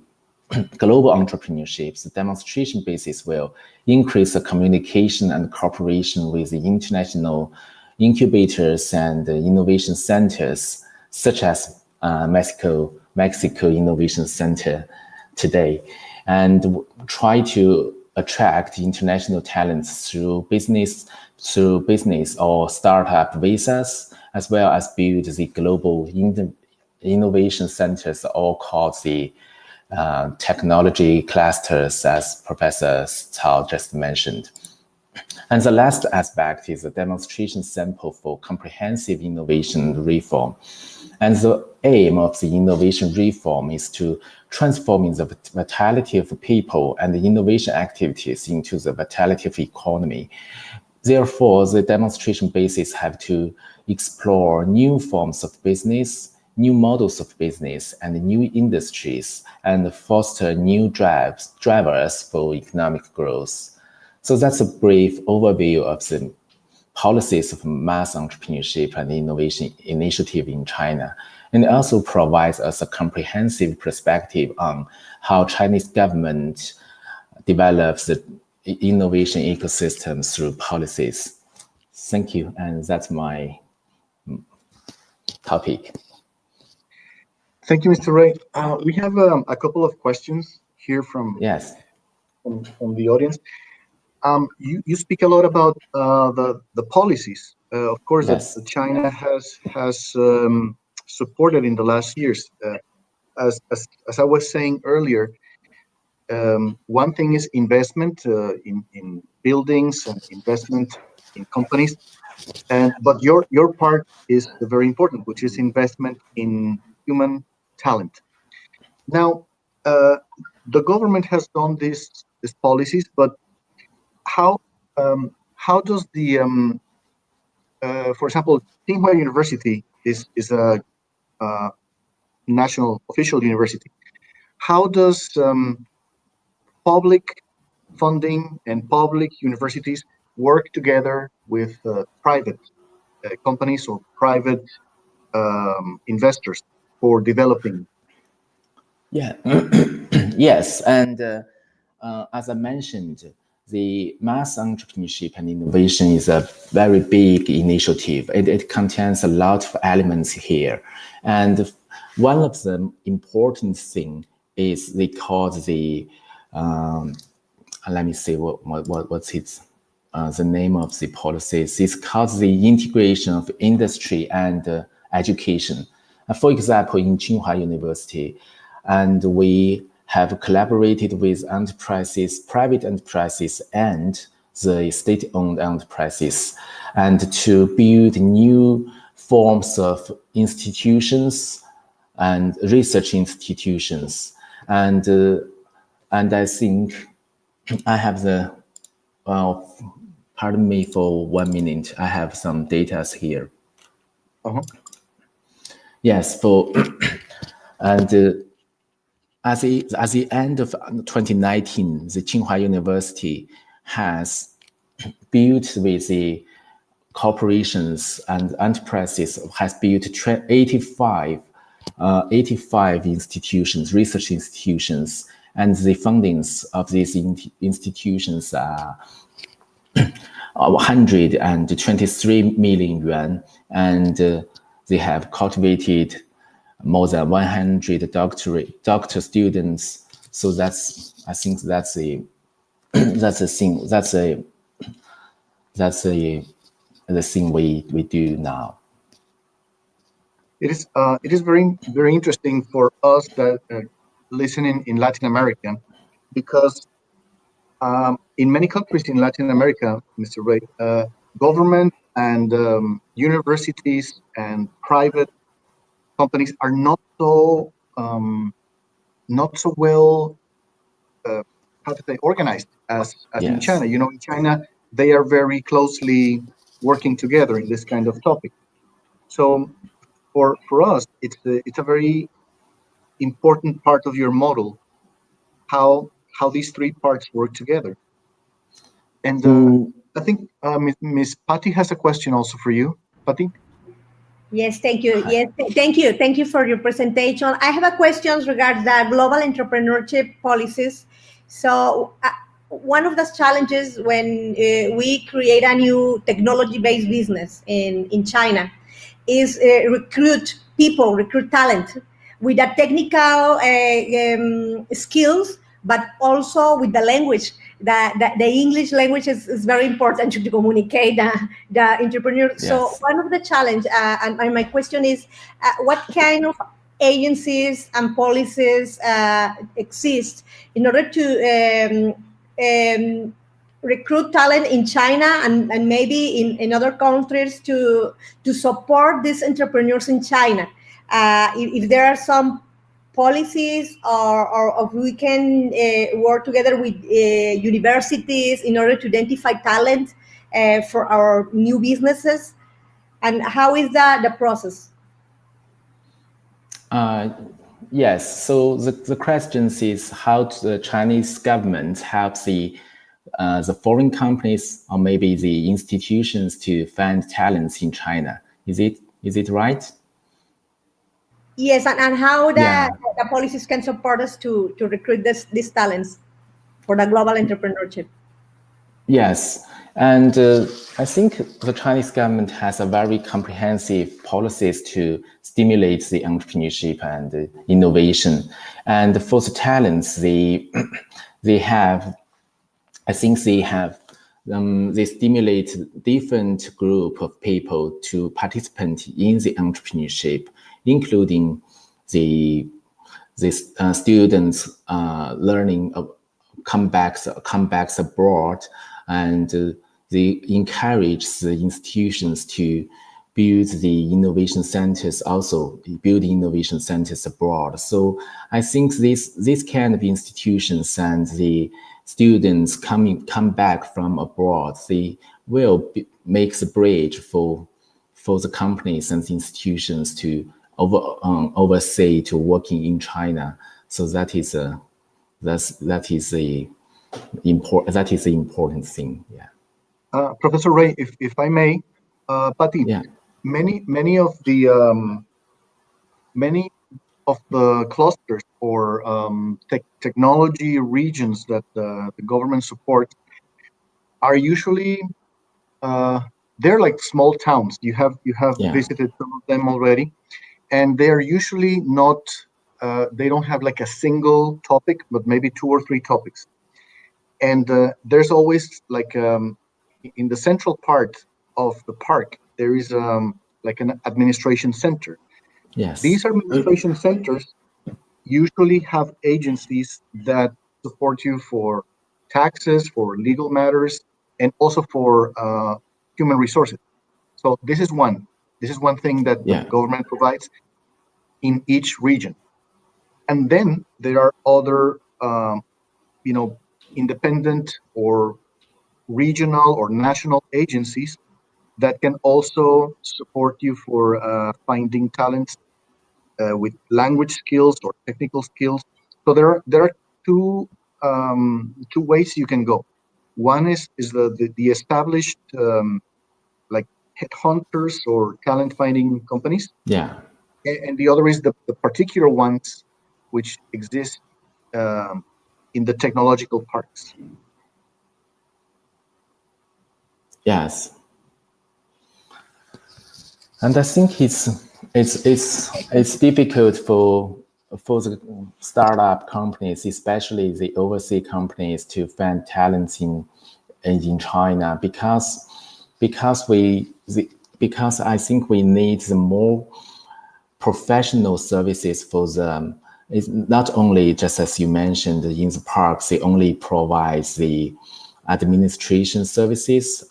global entrepreneurship, the demonstration basis will increase the communication and cooperation with the international incubators and innovation centers, such as Mexico Innovation Center today, and try to attract international talents through business or startup visas, as well as build the global innovation centers, all called the technology clusters, as Professor Cao just mentioned. And the last aspect is a demonstration sample for comprehensive innovation reform. And the aim of the innovation reform is to transform the vitality of people and the innovation activities into the vitality of economy. Therefore, the demonstration basis have to explore new forms of business, new models of business, and new industries, and foster new drivers for economic growth. So that's a brief overview of the policies of mass entrepreneurship and innovation initiative in China. And it also provides us a comprehensive perspective on how Chinese government develops the innovation ecosystem through policies. Thank you, and that's my topic. Thank you, Mr. Ray. We have a couple of questions here from the audience. You speak a lot about the policies, of course, that China has supported in the last years. As I was saying earlier, one thing is investment in buildings and investment in companies, but your part is very important, which is investment in human talent. Now, the government has done these policies, but how does the for example, Tsinghua University is a national official university. How does public funding and public universities work together with private companies or private investors for developing? Yeah, yes, and as I mentioned, the mass entrepreneurship and innovation is a very big initiative. It contains a lot of elements here, and one of the important thing is they call the let me see what's its the name of the policies. It's called the integration of industry and education. For example, in Tsinghua University, and we have collaborated with enterprises, private enterprises, and the state-owned enterprises, and to build new forms of institutions and research institutions. And I think I have the, well, pardon me for 1 minute. I have some data here. Yes, for and at the end of 2019, the Tsinghua University has built with the corporations and enterprises, has built 85 institutions, research institutions, and the fundings of these institutions are 123 million yuan, and they have cultivated more than 100 doctor students. So I think that's the thing we do now. It is very interesting for us that listening in Latin America, because in many countries in Latin America, Mr. Ray, government and universities and private companies are not so well how to say organized as Yes. in China. You know, in China they are very closely working together in this kind of topic. So for us, it's a very important part of your model, how these three parts work together. And I think Miss Patty has a question also for you, Patty. Yes, thank you. Yes, thank you. Thank you for your presentation. I have a question regarding the global entrepreneurship policies. So one of the challenges when we create a new technology-based business in China is recruit talent with the technical skills, but also with the language. The English language is very important to communicate the entrepreneur. Yes. So one of the challenge, and my question is, what kind of agencies and policies exist in order to recruit talent in China and maybe in other countries to support these entrepreneurs in China? If there are some policies or we can work together with universities in order to identify talent for our new businesses, and how is the process? Yes, so the question is how the Chinese government helps the foreign companies or maybe the institutions to find talents in China. Is it right? Yes, and how Yeah. the policies can support us to recruit these talents for the global entrepreneurship. Yes, and I think the Chinese government has a very comprehensive policies to stimulate the entrepreneurship and innovation. And for the talents, they have, I think they stimulate different group of people to participate in the entrepreneurship, including the students learning come back abroad, and they encourage the institutions to build the innovation centers, also build innovation centers abroad. So I think this kind of institutions and the students come back from abroad, they will make the bridge for the companies and the institutions to oversee to working in China. So that is the important thing. Yeah. Professor Ray, if I may, Patty, Yeah. many of the clusters or technology regions that the government supports are usually they're like small towns. You have Yeah. visited some of them already, and they're usually not. They don't have like a single topic, but maybe 2 or 3 topics. And there's always like in the central part of the park, there is like an administration center. Yes. These administration centers usually have agencies that support you for taxes, for legal matters, and also for human resources. So this is one thing that the Yeah. government provides in each region. And then there are other, independent or regional or national agencies that can also support you for finding talents with language skills or technical skills. So there are two ways you can go. One is the established like headhunters or talent finding companies, Yeah. and the other is the particular ones which exist in the technological parks. Yes. And I think it's difficult for the startup companies, especially the overseas companies, to find talents in China because I think we need the more professional services for them. It's not only just as you mentioned in the parks, they only provide the administration services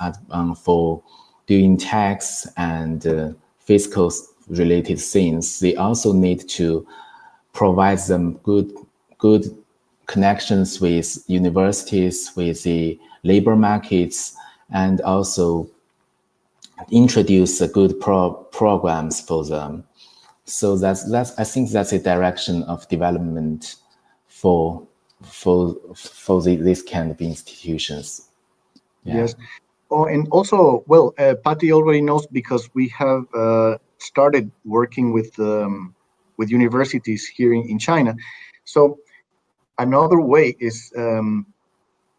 for doing tax and fiscal related things. They also need to provide them good connections with universities, with the labor markets, and also introduce the good programs for them. So that's I think that's a direction of development for this kind of institutions. Yeah. Yes. Oh, and also, well, Patty already knows because we have started working with universities here in China. So another way is, when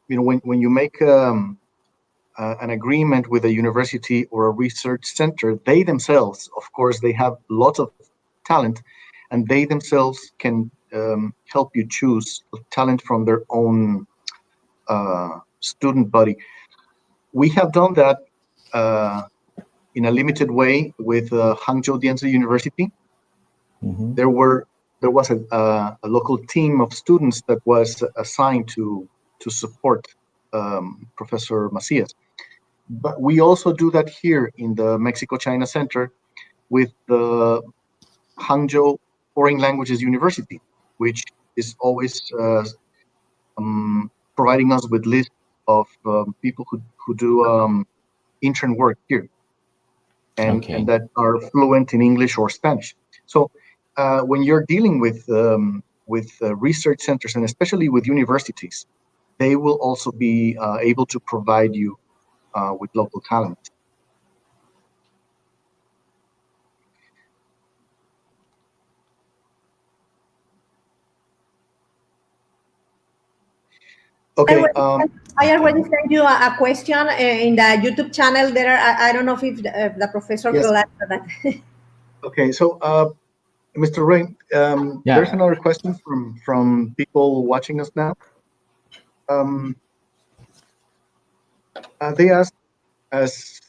you make an agreement with a university or a research center, they themselves, of course, they have lots of talent, and they themselves can help you choose talent from their own student body. We have done that in a limited way with Hangzhou Dianzi University. Mm-hmm. There was a local team of students that was assigned to support Professor Macias. But we also do that here in the Mexico-China Center with the Hangzhou Foreign Languages University, which is always providing us with lists of people who do intern work here, and that are fluent in English or Spanish. So when you're dealing with research centers, and especially with universities, they will also be able to provide you with local talent. Okay. I already sent you a question in the YouTube channel. There are, I don't know if the professor Yes. will answer that. Okay, so Mr. Rain, there's another question from people watching us now. They ask, as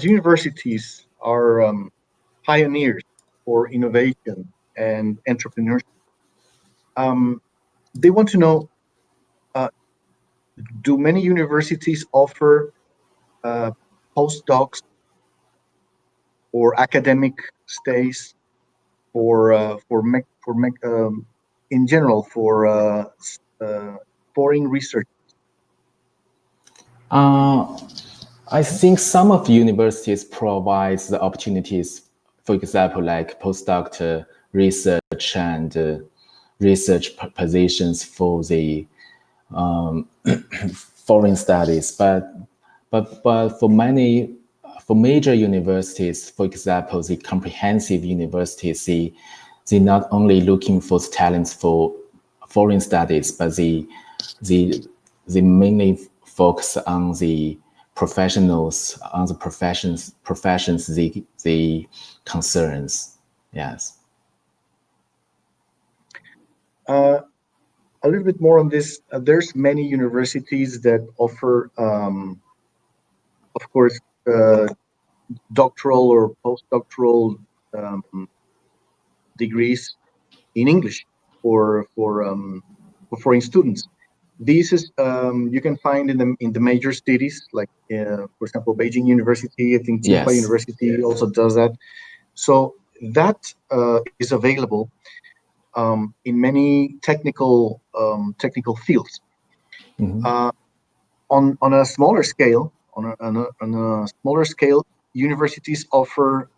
universities are pioneers for innovation and entrepreneurship, they want to know, do many universities offer postdocs or academic stays in general for foreign research? I think some of the universities provide the opportunities, for example, like postdoctoral research and research positions for the foreign studies. But for major universities, for example, the comprehensive universities, they not only looking for talents for foreign studies, but they mainly focus on the professionals, on the professions the concerns. Yes. A little bit more on this. There's many universities that offer, of course, doctoral or postdoctoral degrees in English for foreign students. This is you can find in the major cities, like for example, Beijing University. I think Tsinghua Yes. University also does that. So that is available in many technical fields. Mm-hmm. On a smaller scale, universities offer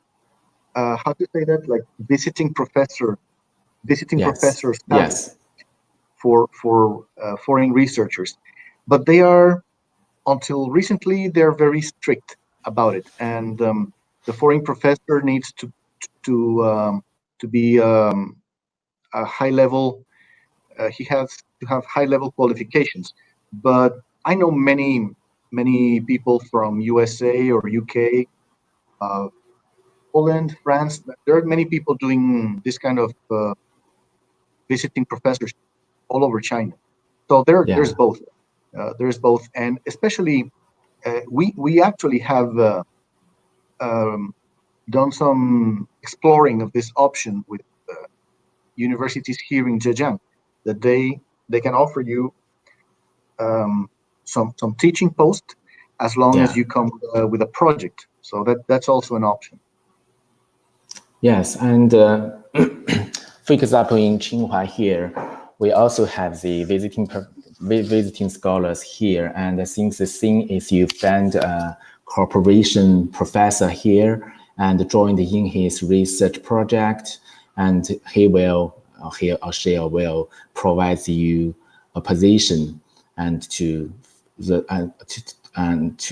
how to say that, like visiting professor status Yes. for foreign researchers, but they are, until recently, they're very strict about it, and the foreign professor needs to be a high level. He has to have high level qualifications. But I know many people from USA or UK, Poland, France. There are many people doing this kind of visiting professors all over China. So there's both. There's both, and especially we actually have done some exploring of this option with universities here in Zhejiang, that they can offer you some teaching post as long as you come with a project. So that's also an option. Yes, and for example, in Tsinghua here, we also have the visiting scholars here, and I think the thing is you find a corporation professor here and joined in his research project, and he or she will provide you a position and to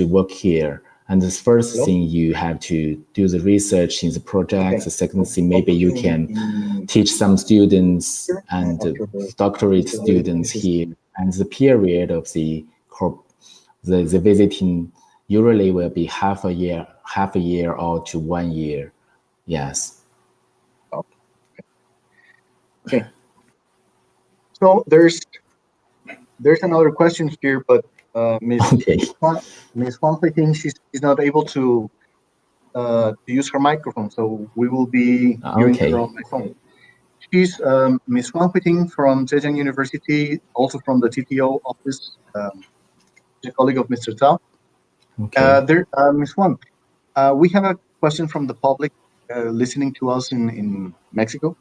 work here. And the first thing, you have to do the research in the project. Okay. The second thing, maybe you can teach some students and doctorate students here. And the period of the visiting usually will be half a year or to 1 year. Yes. Okay. So there's another question here, but Ms. Huang, I think she's not able to use her microphone, so we will be hearing her on my phone. She's Ms. Huang Huiting from Zhejiang University, also from the TTO office, a colleague of Mr. Zhao. Okay. Ms. Huang, we have a question from the public listening to us in Mexico,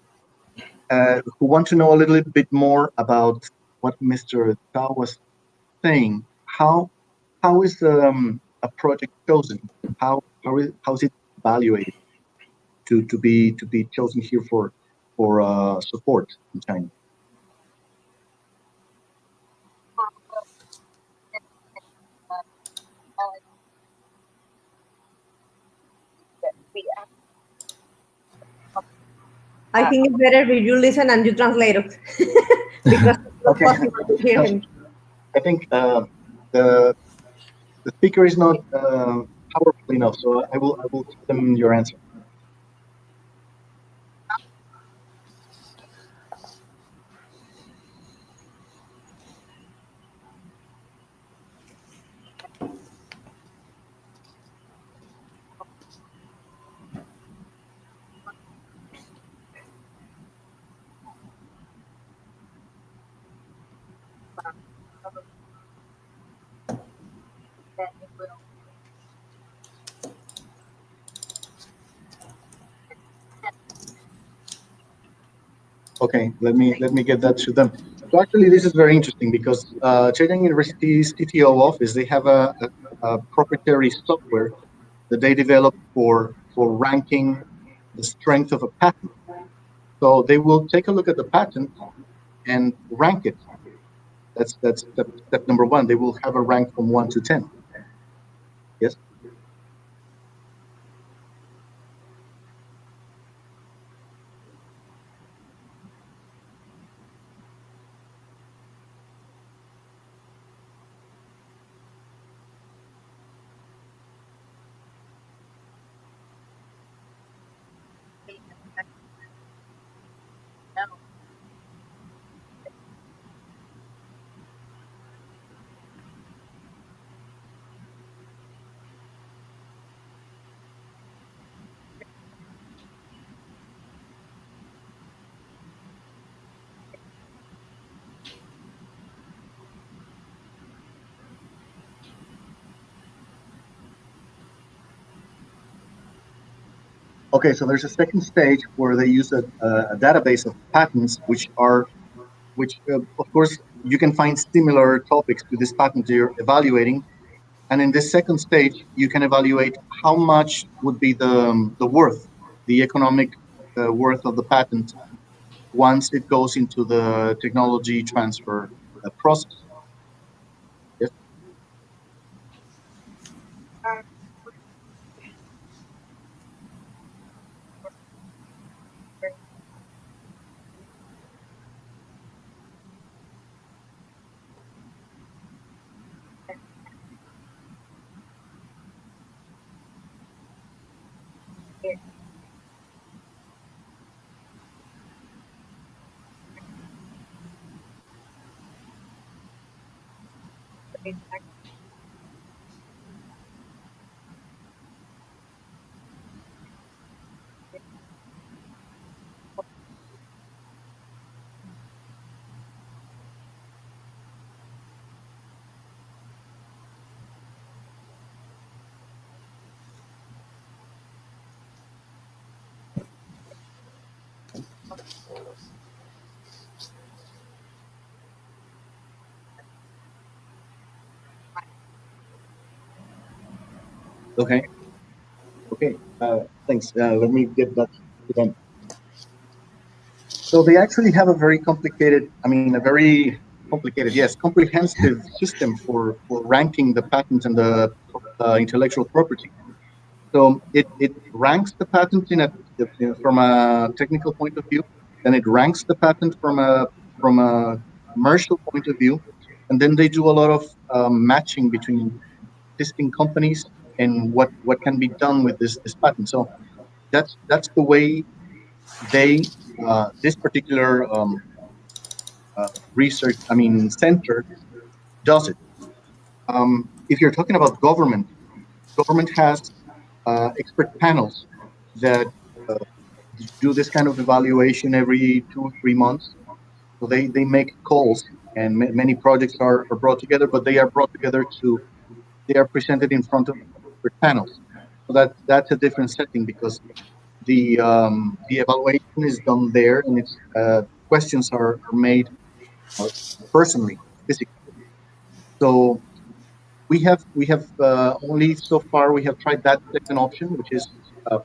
who want to know a little bit more about what Mr. Zhao was saying. How is a project chosen? How is it evaluated to be chosen here for support in China? I think it's better if you listen and you translate it because it's not possible to hear him. I think the speaker is not powerful enough, so I will tell them your answer. Okay, let me get that to them. So actually, this is very interesting because China University's CTO office, they have a proprietary software that they developed for ranking the strength of a patent. So they will take a look at the patent and rank it. That's step number one. They will have a rank from 1 to 10. Yes. Okay, so there's a second stage where they use a database of patents, which of course you can find similar topics to this patent you're evaluating. And in this second stage, you can evaluate how much would be the worth, the economic worth of the patent once it goes into the technology transfer process. Yes. Okay. Okay. Thanks. Let me get that to them. So they actually have a very complicated, I mean, a very complicated, yes, comprehensive system for ranking the patent and the intellectual property. So it ranks the patent from a technical point of view, then it ranks the patent from a commercial point of view, and then they do a lot of matching between existing companies and what can be done with this patent. So that's the way they this particular research, I mean, center does it. If you're talking about government has expert panels that uh, do this kind of evaluation every 2 or 3 months. So they make calls, and many projects are brought together, but they are brought together they are presented in front of expert panels. So that's a different setting because the evaluation is done there, and it's questions are made uh, personally, physically. So we have only so far we have tried that second option, which is uh,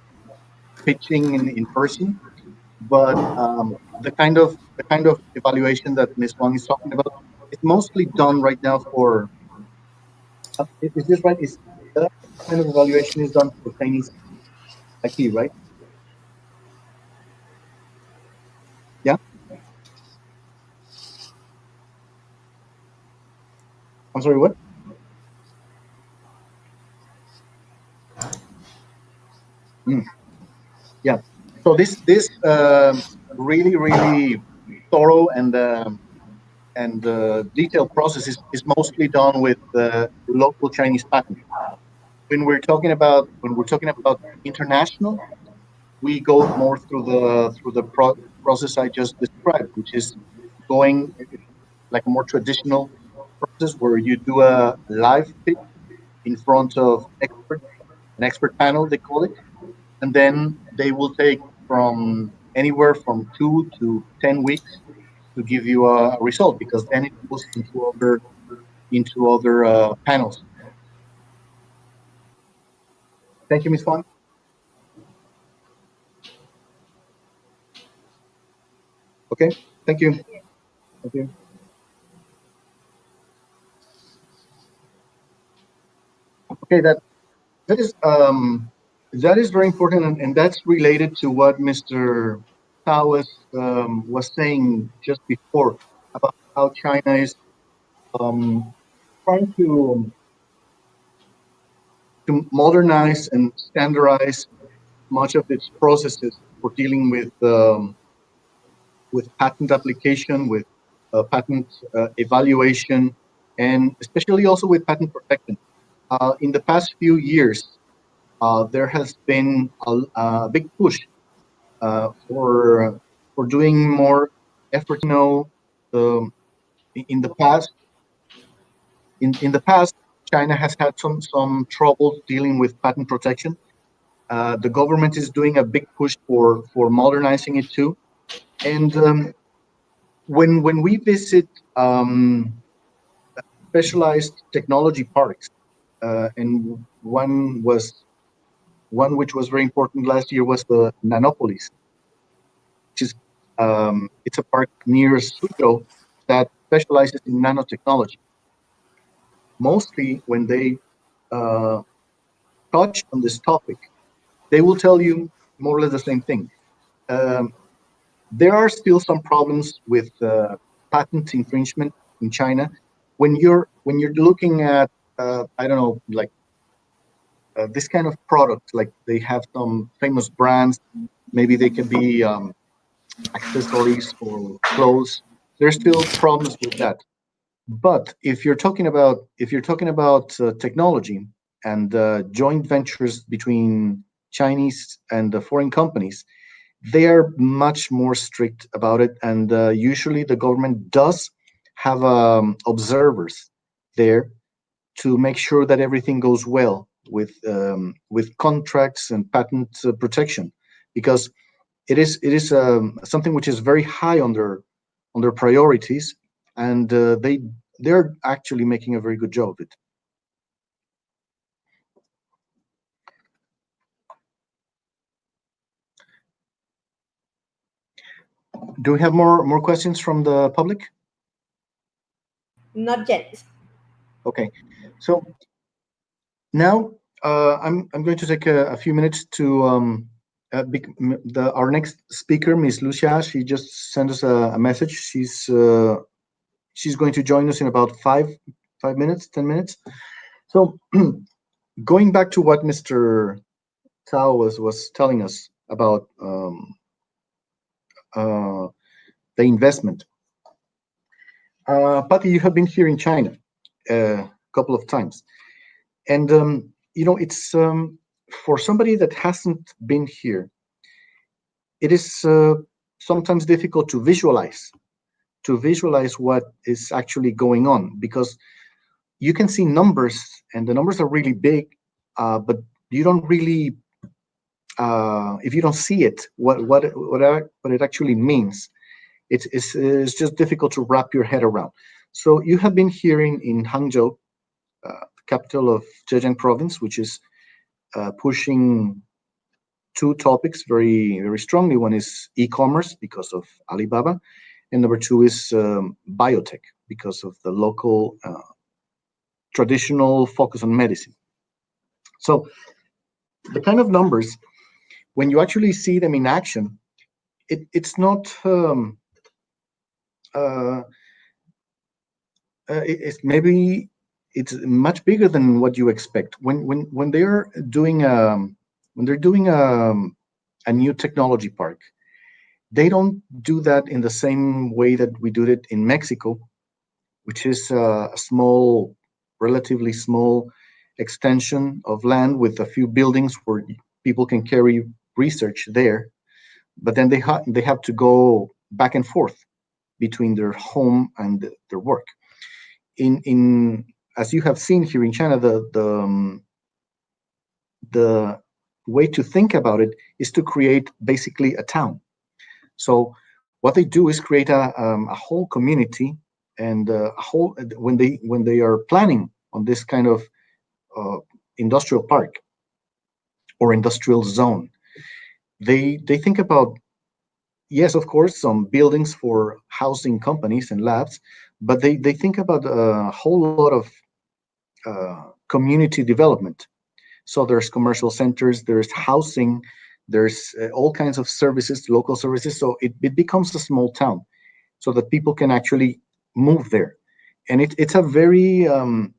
pitching in person. But the kind of evaluation that Ms. Wang is talking about is mostly done right now for. Is this right? Is that kind of evaluation is done for Chinese IT, right? Yeah. I'm sorry. What? Mm, yeah. So this really thorough and detailed process is mostly done with local Chinese patents. When we're talking about international, we go more through the process I just described, which is going like a more traditional process where you do a live pitch in front of an expert panel, they call it, and then they will take from anywhere from 2 to 10 weeks to give you a result, because then it goes into other panels. Thank you, Ms. Fong. Okay, thank you. Thank you. Okay, that is very important, and that's related to what Mr. Tao was saying just before about how China is trying to modernize and standardize much of its processes for dealing with patent application, with patent evaluation, and especially also with patent protection. In the past few years, there has been a big push for doing more effort. Um, in the past, in the past, China has had some trouble dealing with patent protection. The government is doing a big push for modernizing it too. And when we visit specialized technology parks, and one which was very important last year was the Nanopolis, which is it's a park near Suzhou that specializes in nanotechnology. Mostly when they touch on this topic, they will tell you more or less the same thing. There are still some problems with patent infringement in China. When you're looking at I don't know, like this kind of product, like they have some famous brands, maybe they can be accessories or clothes. There's still problems with that. But if you're talking about technology and joint ventures between Chinese and foreign companies, they are much more strict about it, and usually the government does have observers there to make sure that everything goes well with contracts and patent protection, because it is something which is very high on their priorities, and they're actually making a very good job of it. Do we have more questions from the public? Not yet. Okay, so now I'm going to take a few minutes to our next speaker, Ms. Lucia. She just sent us a message. She's going to join us in about 10 minutes. So going back to what Mr. Tao was telling us about the investment. Patty, you have been here in China a couple of times, and it's for somebody that hasn't been here, it is sometimes difficult to visualize what is actually going on, because you can see numbers and the numbers are really big, but you don't really if you don't see it, what it actually means, it's just difficult to wrap your head around. So you have been here in Hangzhou, capital of Zhejiang province, which is pushing two topics very, very strongly. One is e-commerce because of Alibaba, and number two is biotech because of the local traditional focus on medicine. So the kind of numbers, when you actually see them in action, it's not it's much bigger than what you expect. When they're doing a new technology park, they don't do that in the same way that we do it in Mexico, which is a small, relatively small extension of land with a few buildings where people can carry research there, but then they have to go back and forth between their home and their work. In as you have seen here in China, the way to think about it is to create basically a town. So what they do is create a whole community, and a whole, when they are planning on this kind of industrial park or industrial zone, they think about, yes, of course, some buildings for housing companies and labs, but they think about a whole lot of community development. So there's commercial centers, there's housing, there's all kinds of services, local services. So it becomes a small town, so that people can actually move there. And it's a very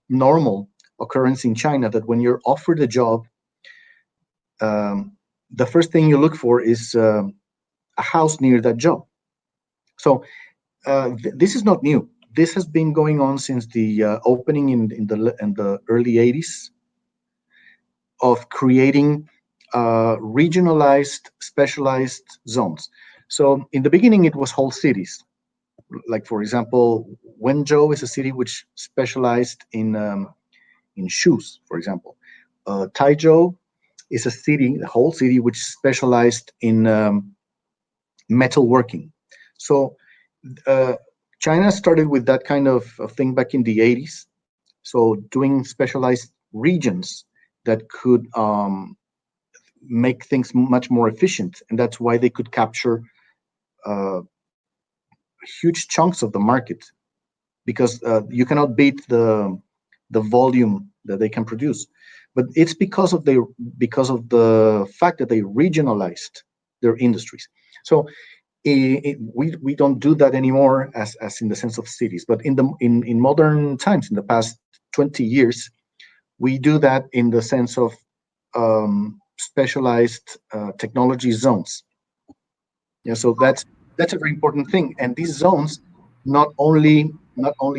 normal occurrence in China that when you're offered a job, the first thing you look for is a house near that job. So this is not new. This has been going on since the opening in the early 80s of creating regionalized, specialized zones. So in the beginning, it was whole cities. Like, for example, Wenzhou is a city which specialized in shoes, for example. Taizhou is a city, the whole city, which specialized in metalworking. So China started with that kind of thing back in the 80s. So doing specialized regions that could make things much more efficient. And that's why they could capture huge chunks of the market, because you cannot beat the volume that they can produce. But it's because of the fact that they regionalized their industries. So we don't do that anymore as in the sense of cities. But in modern times, in the past 20 years, we do that in the sense of specialized technology zones. Yeah, so that's a very important thing. And these zones not only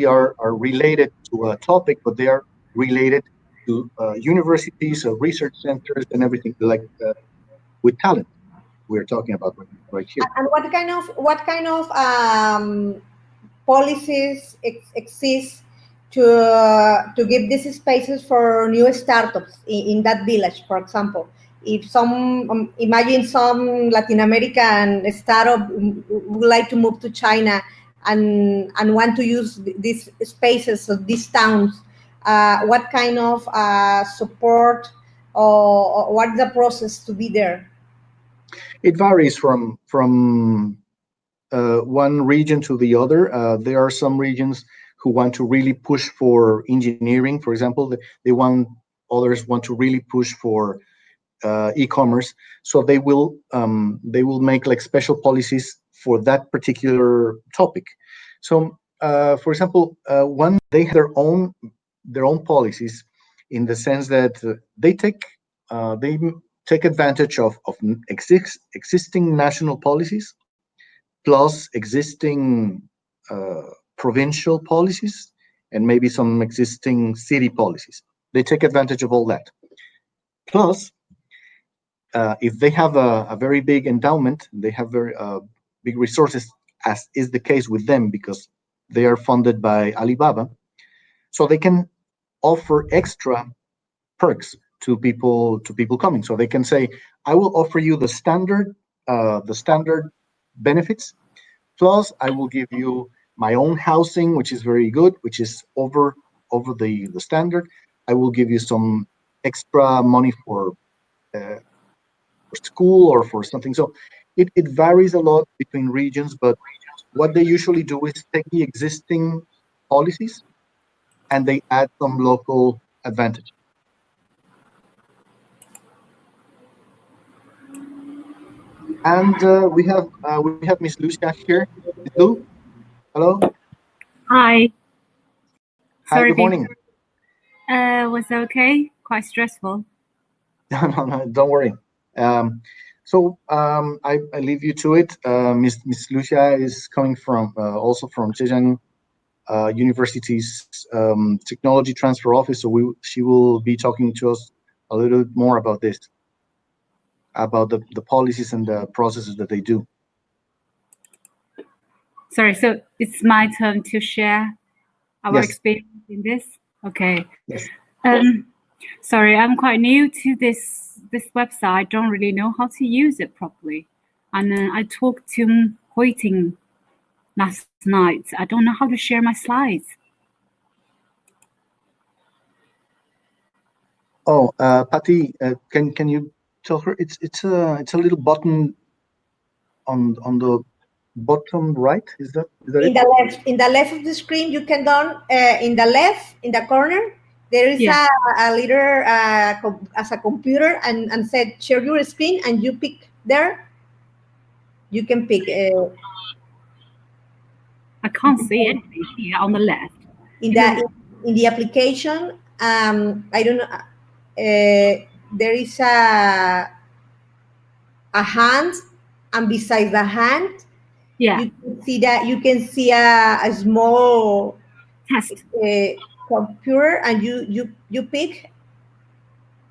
are related to a topic, but they are related to universities, research centers, and everything, like with talent we're talking about right here. And what kind of policies exist to give these spaces for new startups in that village, for example? If some imagine some Latin American startup would like to move to China and want to use these spaces of these towns, what kind of support or what's the process to be there? It varies from one region to the other. There are some regions who want to really push for engineering, for example. Others want to really push for e-commerce. So they will make like special policies for that particular topic. So, for example, they have their own policies, in the sense that they take advantage of existing national policies, plus existing provincial policies, and maybe some existing city policies. They take advantage of all that. Plus, if they have a very big endowment, they have very big resources, as is the case with them, because they are funded by Alibaba, so they can offer extra perks to people coming. So they can say, I will offer you the standard benefits, plus I will give you my own housing, which is very good, which is over the standard. I will give you some extra money for school or for something. So it varies a lot between regions, but what they usually do is take the existing policies and they add some local advantage. And we have Miss Lucia here. Miss Lu, hello. Hi. Hi. Sorry, good morning. Was that okay? Quite stressful. No, don't worry. So I leave you to it. Miss Lucia is coming from also from Zhejiang University's Technology Transfer Office. So she will be talking to us a little bit more about this, about the policies and the processes that they do. Sorry, so it's my turn to share our experience in this? Okay. Yes. Sorry, I'm quite new to this website. Don't really know how to use it properly. And then I talked to Hoiting last night. I don't know how to share my slides. Oh, Patty, can you tell her it's a little button on the bottom right? Is that it? In the left of the screen, you can down in the left in the corner. There is Yeah. a little as a computer and said share your screen, and you pick there. You can pick I can't see anything here on the left. in the application. I don't know. There is a hand, and beside the hand, Yeah. you can see a small Test. computer, and you pick,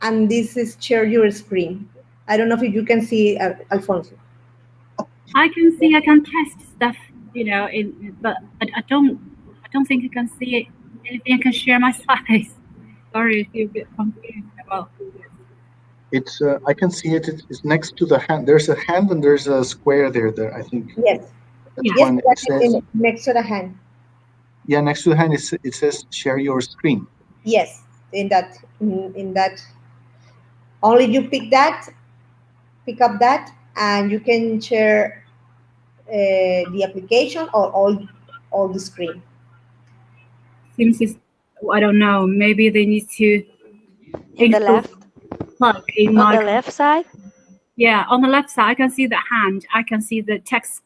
and this is share your screen. I don't know if you can see Alfonso. I can see. I can test stuff. But I don't think I can see anything. I can share my slides. Sorry if you're a bit confused about this. It's I can see it. It's next to the hand. There's a hand and there's a square there. I think. Yes. That's Yes, when it says. next to the hand. Yeah, next to the hand it says share your screen. Yes, in that only you pick up that, and you can share the application or all the screen. Seems I don't know. Maybe they need to In the left, plug in on my the left side. Yeah, on the left side, I can see the hand. I can see the text,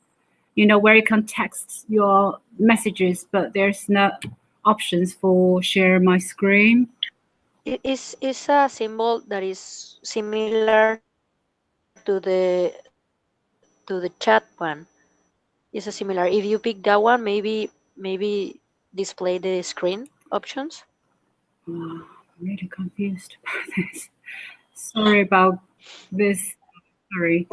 where you can text your messages, but there's no options for share my screen. It is a symbol that is similar to the chat one. It's a similar. If you pick that one, maybe display the screen options. I'm really confused about this. Sorry about this. Sorry.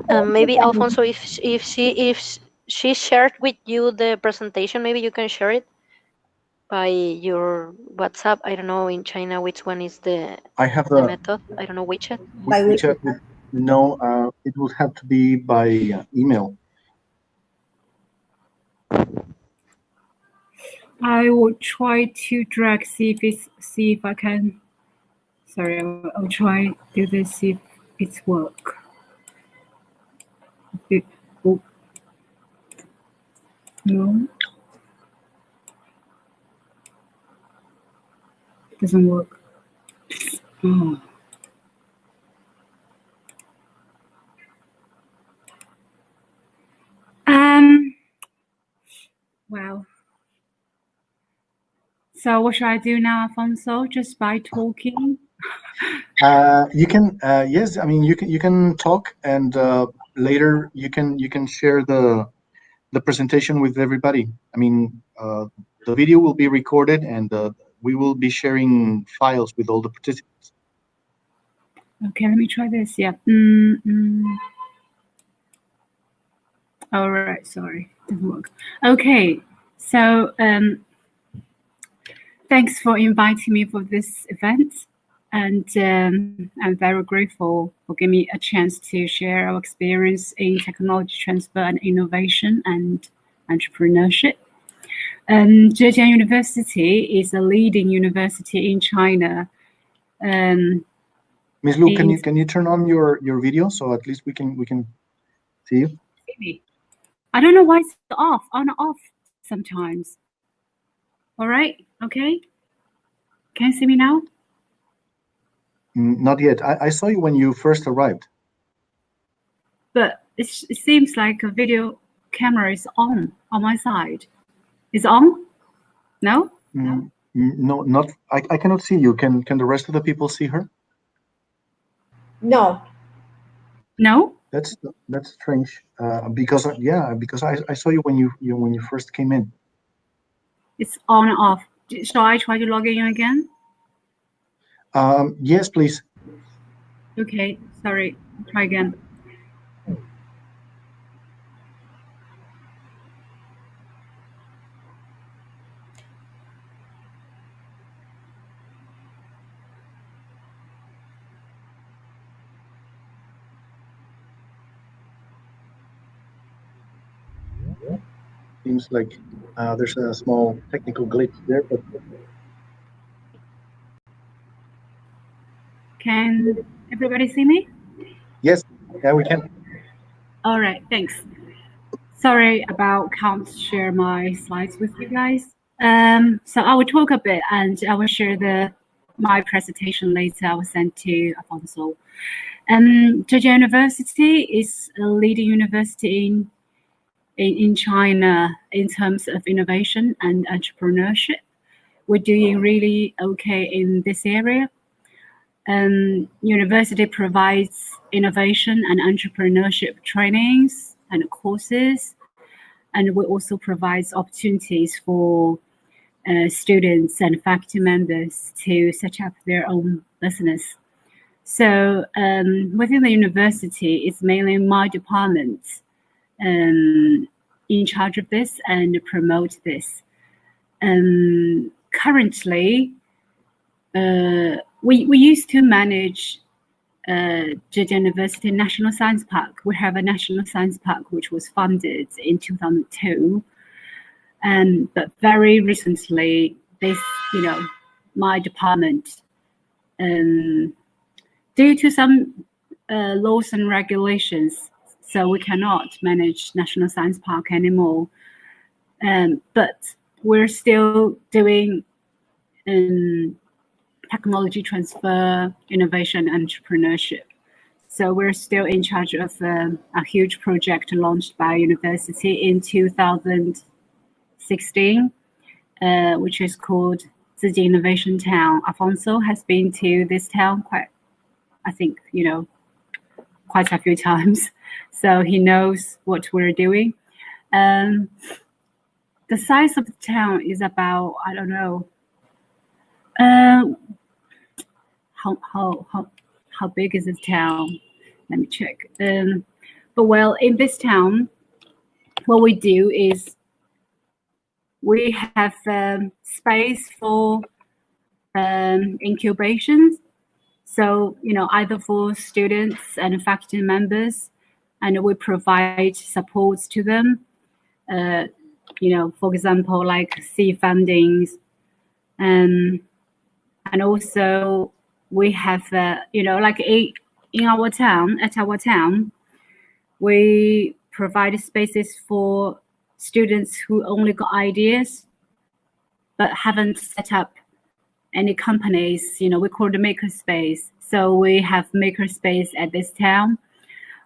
Maybe Alfonso, if she shared with you the presentation, maybe you can share it by your WhatsApp. I don't know in China which one is the method. I don't know which. WeChat no, it would have to be by email. I will try to drag, see if I can. Sorry, I'll try do this, see if it's work. No, it doesn't work. Oh. Wow. So what should I do now, Alfonso? Just by talking? You can yes. I mean, you can talk, and later you can share the presentation with everybody. I mean, the video will be recorded, and we will be sharing files with all the participants. Okay, let me try this. Yeah. All right. Sorry, didn't work. Okay. So thanks for inviting me for this event, and I'm very grateful for giving me a chance to share our experience in technology transfer and innovation and entrepreneurship. Zhejiang University is a leading university in China. Ms. Lu, can you turn on your video so at least we can see you? I don't know why it's off, on and off sometimes. All right, okay. Can you see me now? Not yet. I saw you when you first arrived. But it seems like a video camera is on my side. Is on? No? No, not. I cannot see you. Can the rest of the people see her? No. No? That's strange. Because I saw you when you first came in. It's on and off. Shall I try to log in again? Yes, please. Okay, sorry. Try again. Seems like there's a small technical glitch there, but Can everybody see me? yes, yeah, we can. All right, thanks. Sorry about can't share my slides with you guys. So I will talk a bit and I will share my presentation later. I will send to Alfonso. Zhejiang University is a leading university in China in terms of innovation and entrepreneurship. We're doing really okay in this area. University provides innovation and entrepreneurship trainings and courses, and we also provides opportunities for students and faculty members to set up their own business. So within the university, it's mainly my department in charge of this and promote this. Currently, we used to manage Zhejiang University National Science Park. We have a National Science Park which was funded in 2002. But very recently, this, my department, due to some laws and regulations, so we cannot manage National Science Park anymore. But we're still doing technology transfer, innovation, and entrepreneurship. So we're still in charge of a huge project launched by university in 2016, which is called Zijin Innovation Town. Alfonso has been to this town quite a few times. So he knows what we're doing. The size of the town is about, I don't know, how big is this town? Let me check. But well, in this town, what we do is we have space for incubation. So, either for students and faculty members, and we provide supports to them. For example, like seed fundings, and also we have, in our town, we provide spaces for students who only got ideas but haven't set up any companies. We call it makerspace. So we have makerspace at this town.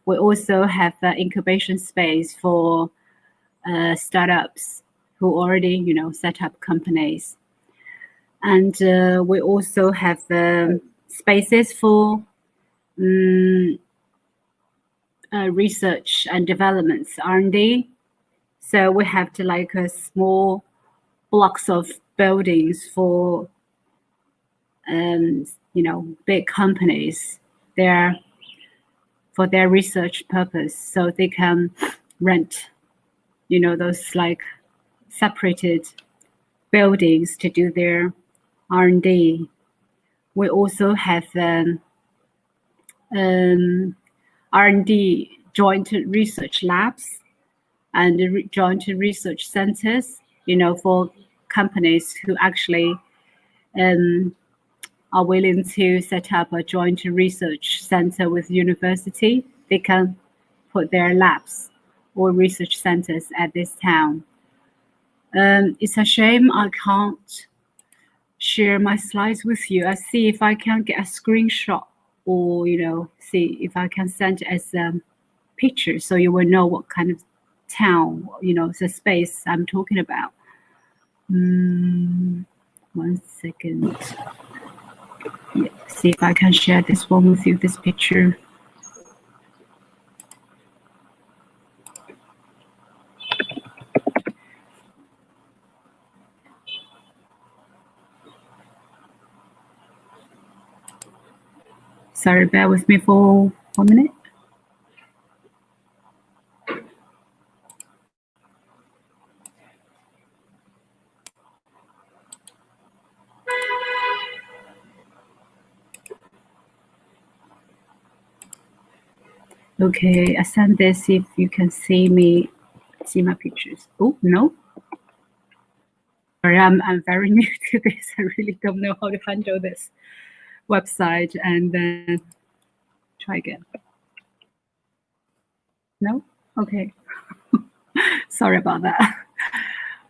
We also have incubation space for startups who already, set up companies. And we also have spaces for research and developments, R&D. So we have small blocks of buildings for big companies there for their research purpose, so they can rent those separated buildings to do their R&D. We also have R&D joint research labs and joint research centers, for companies who actually are willing to set up a joint research center with university. They can put their labs or research centers at this town. It's a shame I can't share my slides with you. I see if I can get a screenshot or, see if I can send as a picture so you will know what kind of town, the space I'm talking about. 1 second. Yeah, see if I can share this one with you, this picture. Sorry, bear with me for 1 minute. Okay, I sent this if you can see me see my pictures. Oh, no. Sorry, I'm very new to this. I really don't know how to handle this website. And then try again. No? Okay. Sorry about that.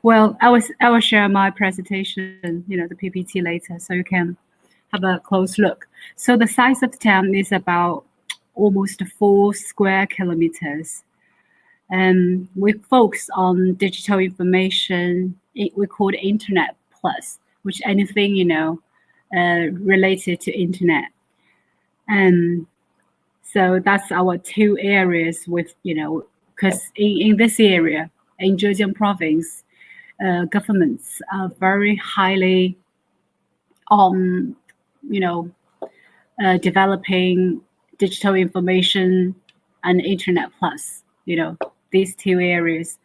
Well, I will share my presentation, the PPT later, so you can have a close look. So the size of the town is about almost 4 square kilometers. And we focus on digital information. We call it Internet Plus, which anything, related to Internet. And so that's our 2 areas with, because in this area, in Zhejiang province, governments are very highly on, developing digital information and Internet Plus, these 2 areas.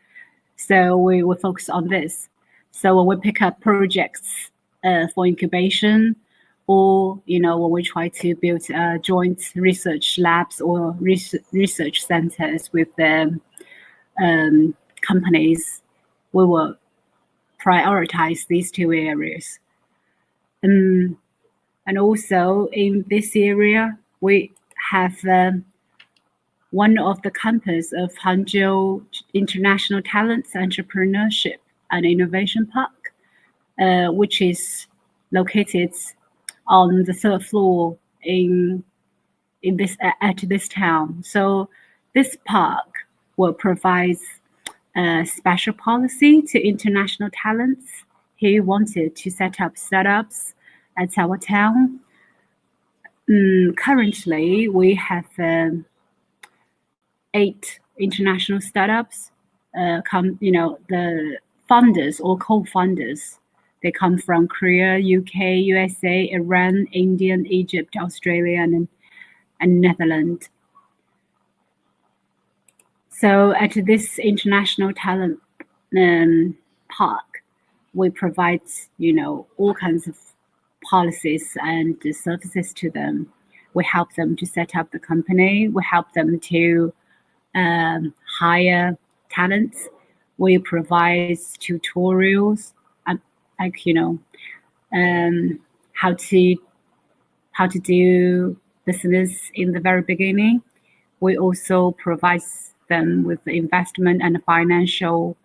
So we will focus on this. So when we pick up projects for incubation, or, when we try to build joint research labs or research centers with the companies, we will prioritize these 2 areas. And also in this area, we have one of the campus of Hangzhou International Talents, Entrepreneurship and Innovation Park, which is located on the 3rd floor at this town. So this park will provide special policy to international talents who wanted to set up startups at our town. Currently, we have 8 international startups. The funders or co-funders, they come from Korea, UK, USA, Iran, India, Egypt, Australia, and Netherlands. So at this international talent park, we provide, all kinds of policies and services to them. We help them to set up the company. We help them to hire talents. We provide tutorials, how to do business in the very beginning. We also provide them with the investment and financial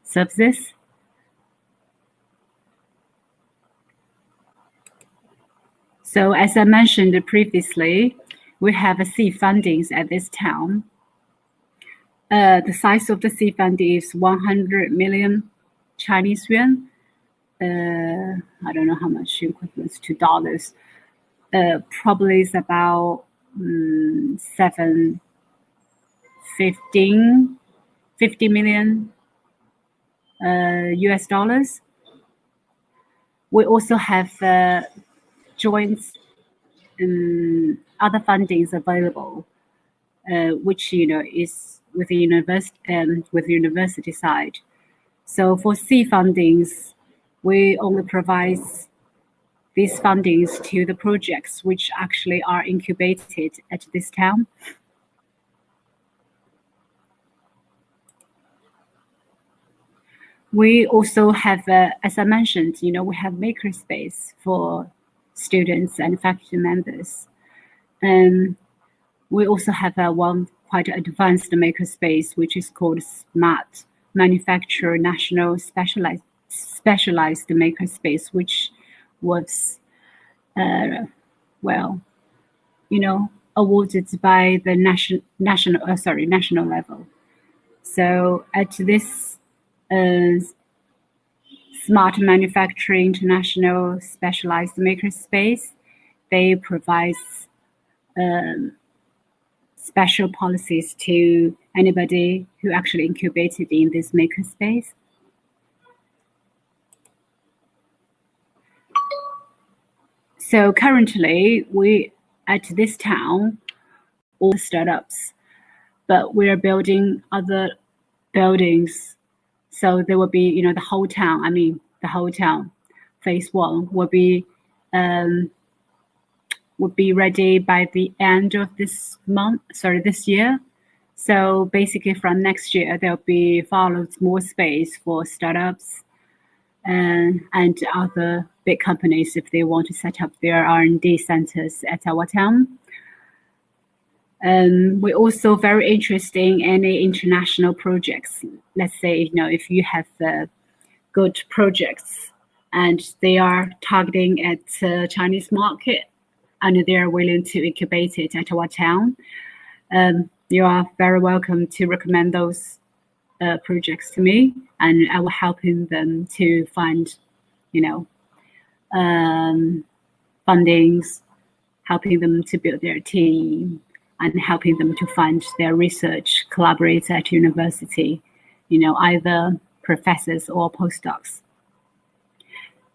services. So as I mentioned previously, we have a seed fundings at this town. The size of the seed fund is 100 million Chinese yuan. I don't know how much equivalents to dollars. Probably is about 50 million US dollars. We also have joint other fundings available, which is with the university side. So for seed fundings, we only provide these fundings to the projects which actually are incubated at this town. We also have, as I mentioned, we have makerspace for students and faculty members. And we also have one quite advanced makerspace, which is called Smart Manufacturer National Specialized Makerspace, which was, awarded by the national level. So at this Smart Manufacturing International Specialized Makerspace, they provide special policies to anybody who actually incubated in this makerspace. So currently, we at this town, all the startups, but we are building other buildings. So there will be, the whole town. Phase 1 will be ready by the end of this year. So basically from next year, there'll be followed more space for startups and other big companies if they want to set up their R&D centers at our town. We're also very interested in any international projects. Let's say, if you have good projects and they are targeting at Chinese market and they are willing to incubate it at our town, you are very welcome to recommend those projects to me, and I will helping them to find, fundings, helping them to build their team, and helping them to find their research collaborators at university, either professors or postdocs.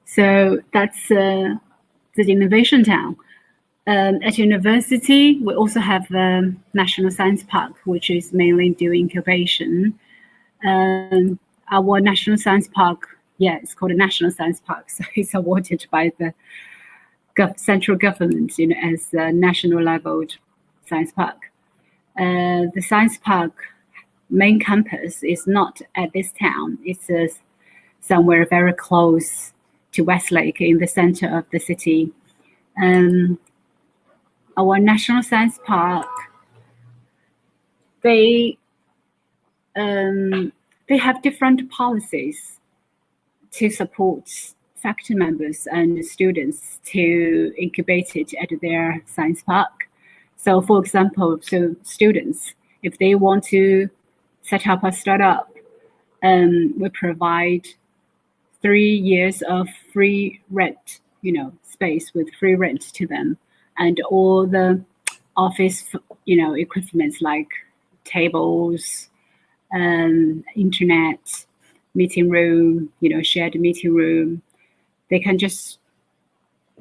So that's the Innovation Town. At university, we also have the National Science Park, which is mainly doing incubation. Our National Science Park, it's called a National Science Park, so it's awarded by the central government, as a national level science park. The science park main campus is not at this town. It's somewhere very close to Westlake in the center of the city. Our National Science Park, they have different policies to support faculty members and students to incubate it at their science park. So for example, students, if they want to set up a startup, we provide 3 years of free rent, space with free rent to them, and all the office, equipment like tables, internet, meeting room, shared meeting room. They can just,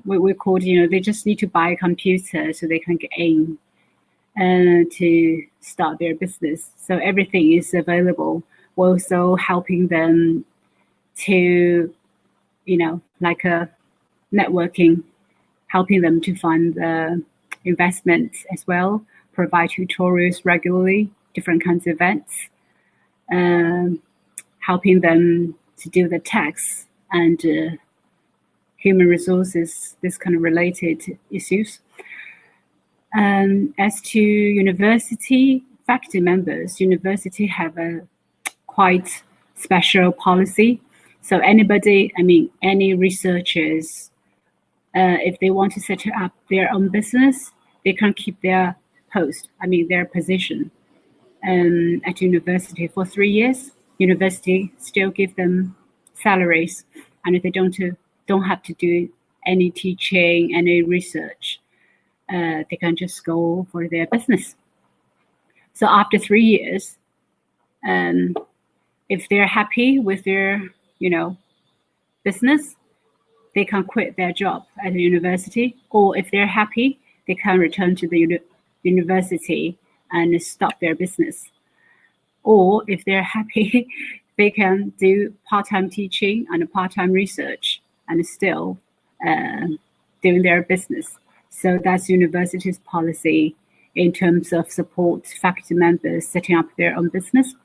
we called, they just need to buy a computer so they can get in to start their business. So everything is available. We're also helping them to, like a networking, helping them to find the investment as well, provide tutorials regularly, different kinds of events, helping them to do the tax and human resources, this kind of related issues. As to university faculty members, university have a quite special policy. So any researchers, if they want to set up their own business, they can keep their post, their position at university for 3 years. University still give them salaries, and if they don't have to do any teaching, any research, they can just go for their business. So after 3 years, if they're happy with their, business, they can quit their job at the university, or if they're happy, they can return to the university and stop their business. Or if they're happy, they can do part-time teaching and part-time research and still doing their business. So that's university's policy in terms of support faculty members setting up their own business.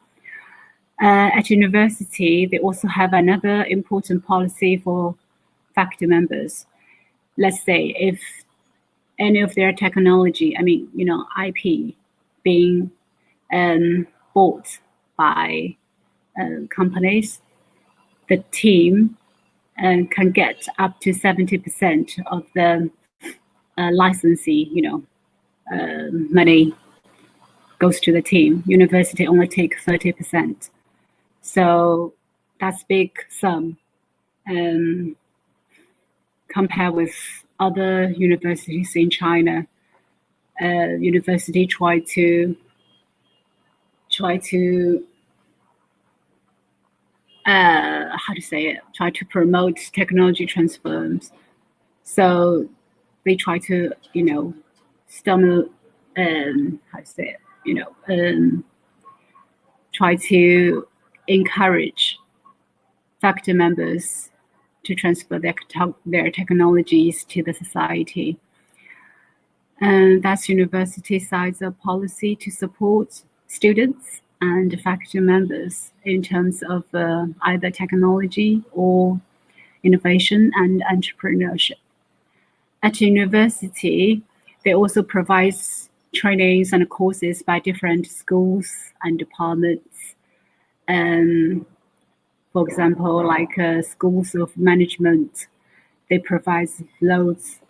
At university, they also have another important policy for faculty members. Let's say if any of their technology, IP, being bought by companies, the team can get up to 70% of the licensee, money goes to the team. University only take 30%. So that's big sum compared with other universities in China. University try to promote technology transfers. So they try to, stimulate, try to encourage faculty members to transfer their technologies to the society. And that's university side's policy to support students and faculty members in terms of either technology or innovation and entrepreneurship. At university, they also provide trainings and courses by different schools and departments. For example, like schools of management, they provide loads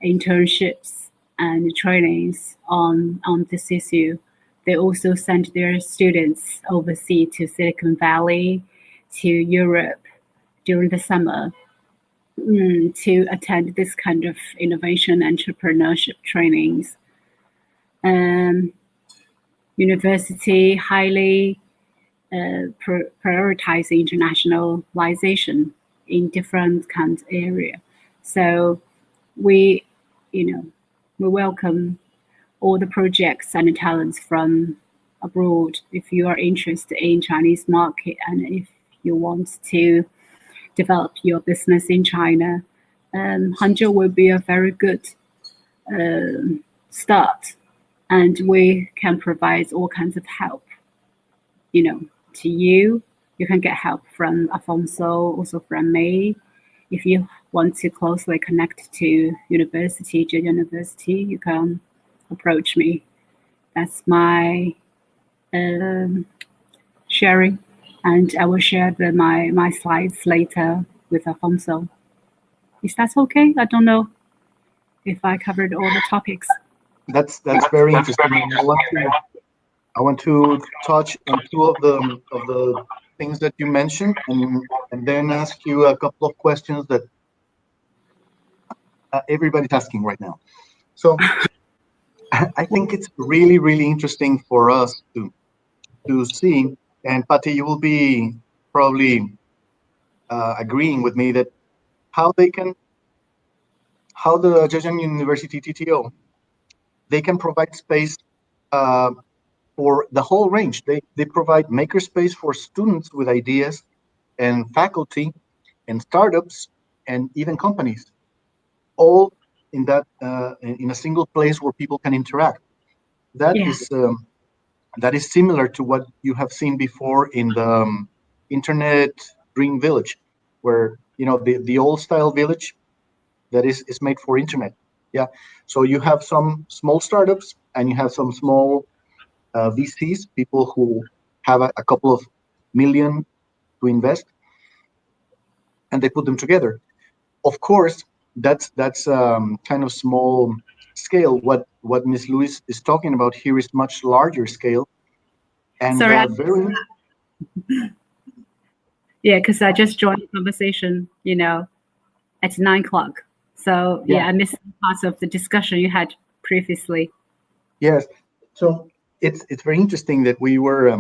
internships and trainings on this issue. They also send their students overseas to Silicon Valley, to Europe during the summer to attend this kind of innovation entrepreneurship trainings. University highly prioritize internationalization in different kinds of area. So we welcome all the projects and talents from abroad. If you are interested in Chinese market and if you want to develop your business in China, Hangzhou will be a very good start, and we can provide all kinds of help. To you can get help from Alfonso, also from me. If you want to closely connect to university, you can approach me. That's my sharing, and I will share my slides later with Alfonso. Is that okay? I don't know if I covered all the topics. That's very interesting. I want to touch on two of the things that you mentioned, and then ask you a couple of questions that everybody's asking right now. So I think it's really, really interesting for us to see, and Patty, you will be probably agreeing with me that how the Zhejiang University TTO, they can provide space for the whole range. They provide makerspace for students with ideas, and faculty, and startups, and even companies, all in that in a single place where people can interact. That is similar to what you have seen before in the Internet Green Village, where the old style village that is made for internet. Yeah, so you have some small startups and you have some small VCs, people who have a couple of million to invest, and they put them together. Of course, that's kind of small scale. What Ms. Lewis is talking about here is much larger scale, and very. Yeah, because I just joined the conversation, at 9 o'clock. So I missed parts of the discussion you had previously. Yes, so it's very interesting that we were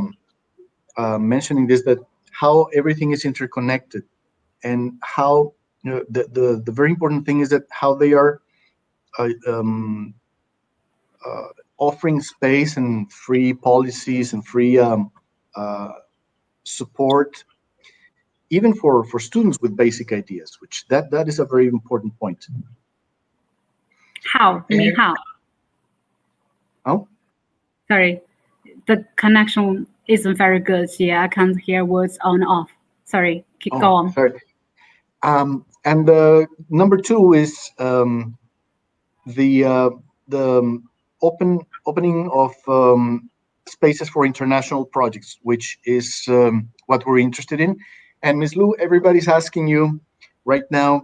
mentioning this, that how everything is interconnected, and how the very important thing is that how they are offering space and free policies and free support, even for students with basic ideas, which that is a very important point. How? You mean how? Oh? Sorry, the connection isn't very good. Yeah, I can't hear words on and off. Sorry, go on. Sorry. And number two is the opening of spaces for international projects, which is what we're interested in. And Ms. Lu, everybody's asking you right now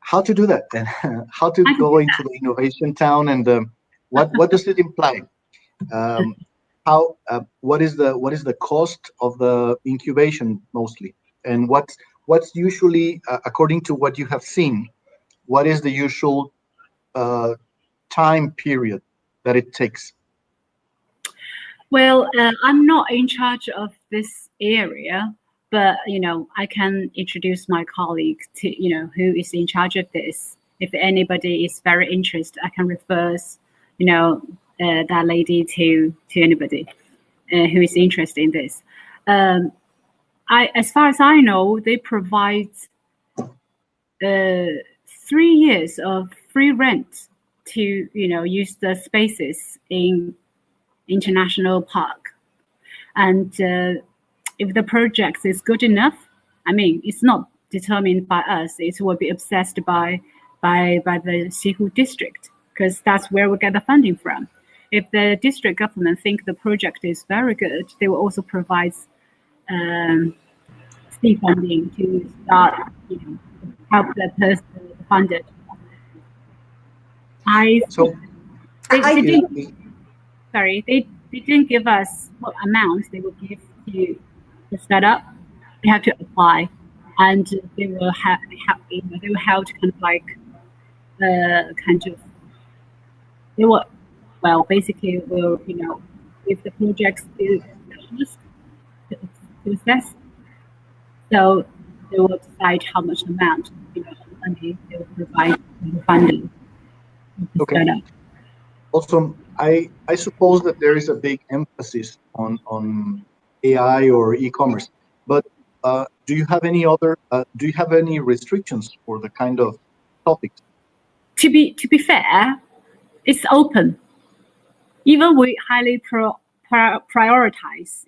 how to do that, and how to go into the innovation town, and what does it imply? What is the cost of the incubation mostly, and what's usually, according to what you have seen, what is the usual time period that it takes? Well, I'm not in charge of this area, but I can introduce my colleague to who is in charge of this. If anybody is very interested, I can refer that lady to anybody who is interested in this. As far as I know, they provide 3 years of free rent to use the spaces in International Park And if the project is good enough, I mean, it's not determined by us. It will be assessed by the Xihu district, because that's where we get the funding from. If the district government think the project is very good, they will also provide seed funding to start, help the person fund it. They didn't give us what amount they would give to the startup. They have to apply, and they will have they will help kind of like they will basically will if the projects is specialist to assess, so they will decide how much amount money they will provide funding. Okay. Also, I suppose that there is a big emphasis on AI or e-commerce, but do you have any other? Do you have any restrictions for the kind of topics? To be fair, it's open. Even we highly prioritize,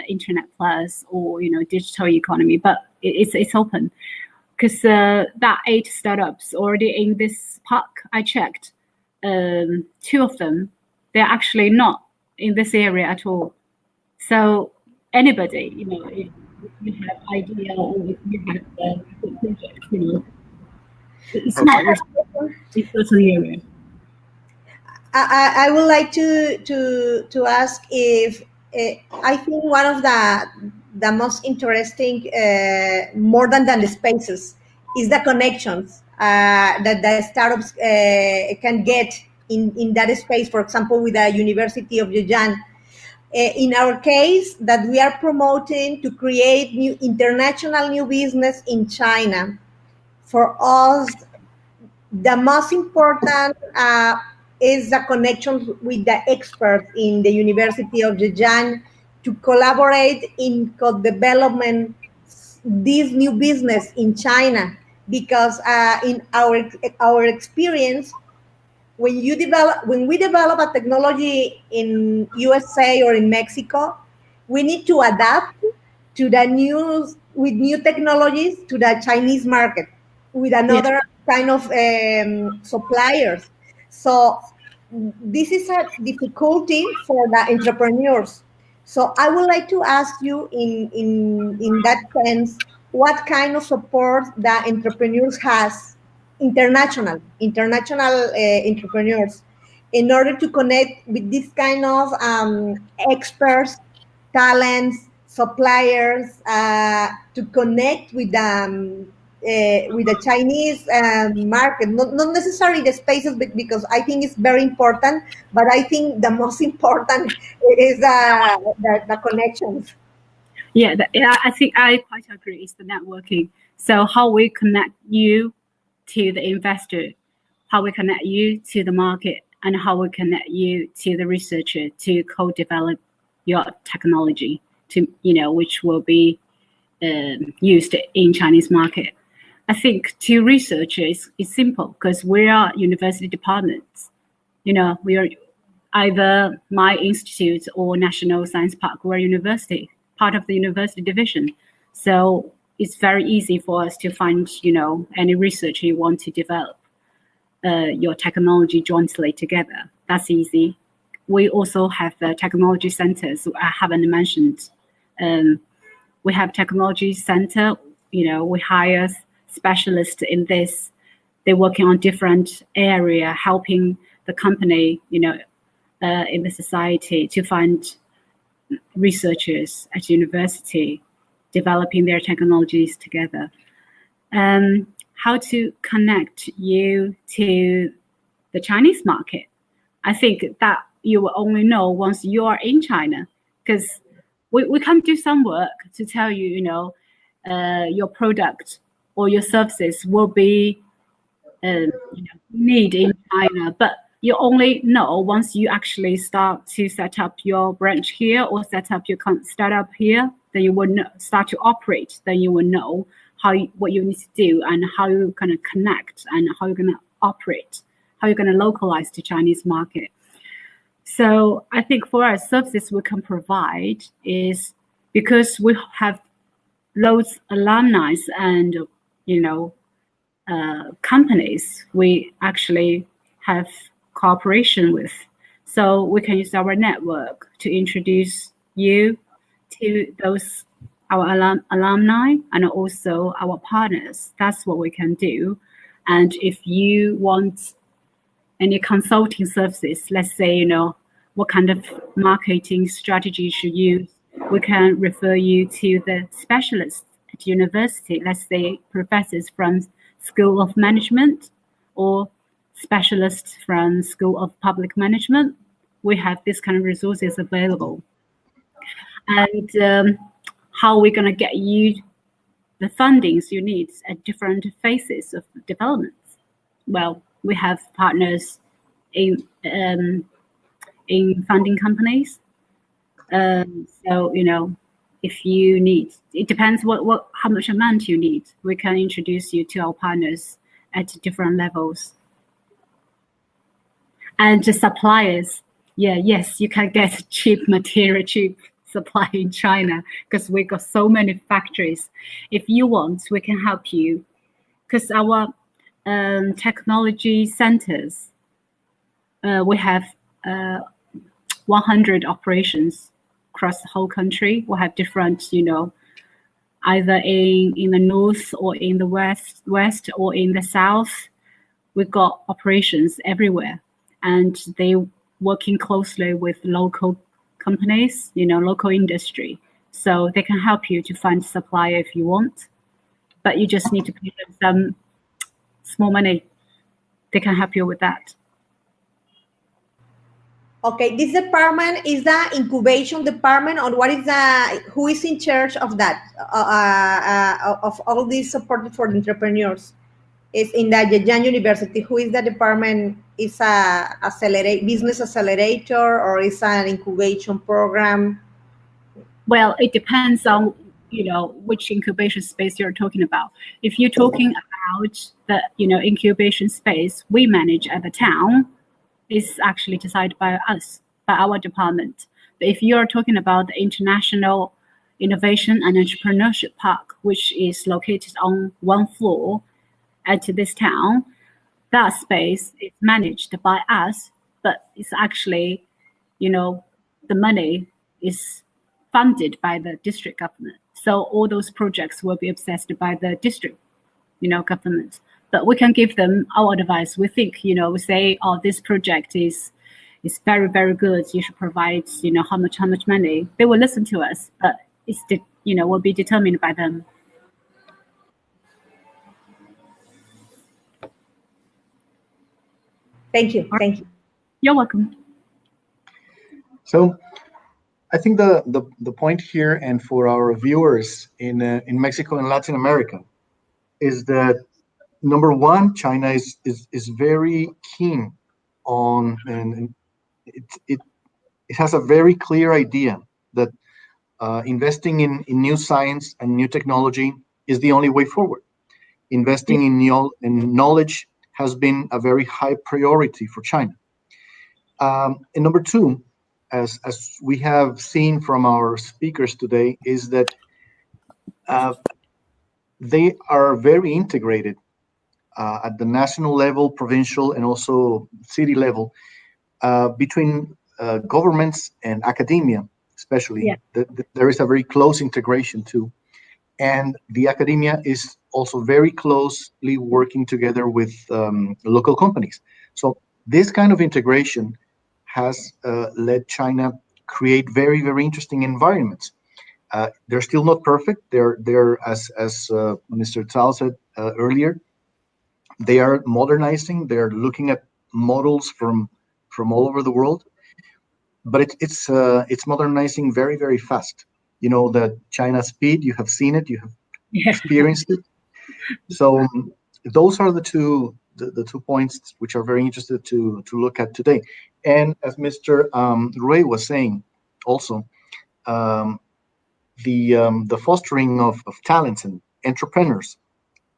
internet plus or digital economy, but it's open, because that 8 startups already in this park, I checked, 2 of them, they're actually not in this area at all. So anybody, if you have idea or if you have the project, it's not restricted to certain area. I would like to ask if I think one of the most interesting, more than the spaces, is the connections that the startups can get in that space. For example, with the University of Zhejiang. In our case, that we are promoting to create international new business in China. For us, the most important is the connection with the experts in the University of Zhejiang to collaborate in co-development this new business in China, because in our experience, when we develop a technology in USA or in Mexico, we need to adapt to the new technologies to the Chinese market with another kind of suppliers. So this is a difficulty for the entrepreneurs. So I would like to ask you in that sense, what kind of support the entrepreneurs has, international entrepreneurs, in order to connect with this kind of experts, talents, suppliers, to connect with the Chinese market, not necessarily the spaces, but because I think it's very important, but I think the most important is the connections. Yeah, I think I quite agree. It's the networking. So how we connect you to the investor, how we connect you to the market, and how we connect you to the researcher to co-develop your technology to which will be used in Chinese market. I think to researchers it's simple, because we are university departments. We are either my institute or National Science Park. We're university, part of the university division. So it's very easy for us to find, any research you want to develop your technology jointly together. That's easy. We also have the technology centers I haven't mentioned. We have technology center, we hire specialists in this. They're working on different area, helping the company, in the society to find researchers at university developing their technologies together. How to connect you to the Chinese market? I think that you will only know once you are in China, because we can do some work to tell you, your product or your services will be need in China, but you only know once you actually start to set up your branch here or set up your startup here, then you will start to operate. Then you will know what you need to do and how you're going to connect and how you're going to operate, how you're going to localize the Chinese market. So I think for our services we can provide is because we have loads alumni and companies we actually have cooperation with. So we can use our network to introduce you to those our alumni and also our partners. That's what we can do. And if you want any consulting services, let's say, what kind of marketing strategy you should use, we can refer you to the specialists at university, let's say professors from School of Management or specialists from School of Public Management. We have this kind of resources available. And how we're going to get you the fundings you need at different phases of development. Well, we have partners in funding companies. So if you need, it depends how much amount you need. We can introduce you to our partners at different levels. And the suppliers, yes, you can get cheap material, cheap supply in China because we got so many factories. If you want, we can help you because our technology centers, we have 100 operations across the whole country. We have different, either in the north or in the west or in the south. We've got operations everywhere, and they working closely with local companies, local industry. So they can help you to find supplier if you want, but you just need to pay them some small money. They can help you with that. Okay, this department is the incubation department, or who is in charge of that, of all this support for the entrepreneurs? Is in the Zhejiang University. Who is the department? Is a business accelerator, or is an incubation program? Well, it depends on which incubation space you're talking about. If you're talking about the incubation space we manage at the town, is actually decided by us, by our department. But if you're talking about the International Innovation and Entrepreneurship Park, which is located on one floor at this town, that space is managed by us, but it's actually, the money is funded by the district government. So all those projects will be assessed by the district, government. But we can give them our advice. We think, we say, oh, this project is very, very good. You should provide, how much money. They will listen to us, but it's, will be determined by them. Thank you. Thank you. You're welcome. So I think the point here, and for our viewers in Mexico and Latin America, is that number one, China is very keen on, and it has a very clear idea that investing in new science and new technology is the only way forward. Investing in knowledge has been a very high priority for China. And number two, as we have seen from our speakers today, is that they are very integrated at the national level, provincial, and also city level, between governments and academia, especially. Yeah. There is a very close integration too. And the academia is also very closely working together with local companies. So this kind of integration has led China create very, very interesting environments. They're still not perfect. They're as Mr. Cao said earlier, they are modernizing. They're looking at models from all over the world, but it's modernizing very, very fast. The China speed. You have seen it. You have experienced it. So those are the two points which are very interested to look at today. And as Mr. Rui was saying, also the fostering of talents and entrepreneurs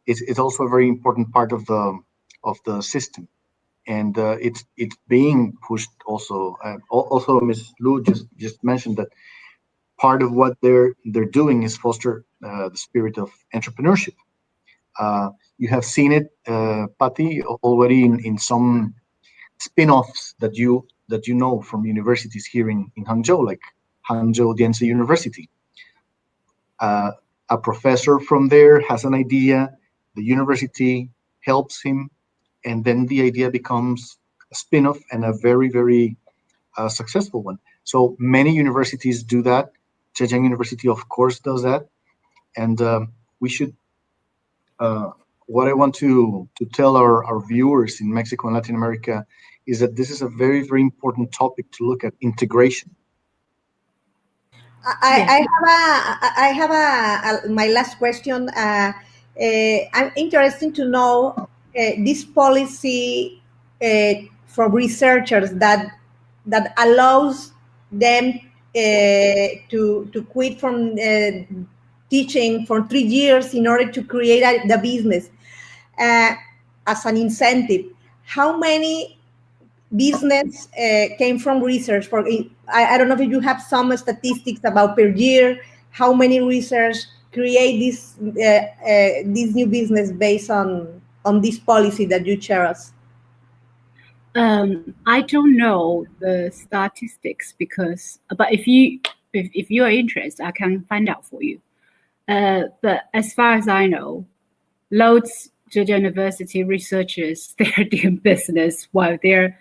is also a very important part of the system. and it's being pushed also. Also, Ms. Lu just mentioned that part of what they're doing is foster the spirit of entrepreneurship. You have seen it, Patty, already in some spin-offs that you know from universities here in Hangzhou, like Hangzhou Dianzi University. A professor from there has an idea, the university helps him, and then the idea becomes a spin-off and a very, very successful one. So many universities do that. Zhejiang University, of course, does that. And we should, what I want to tell our viewers in Mexico and Latin America is that this is a very, very important topic to look at, integration. I have my last question. I'm interested to know this policy for researchers that allows them to quit from teaching for 3 years in order to create the business as an incentive. How many business came from research? For I don't know if you have some statistics about per year, how many research create this new business based on this policy that you share us? I don't know the statistics but if you are interested, I can find out for you. But as far as I know, loads of university researchers, they're doing business while they're,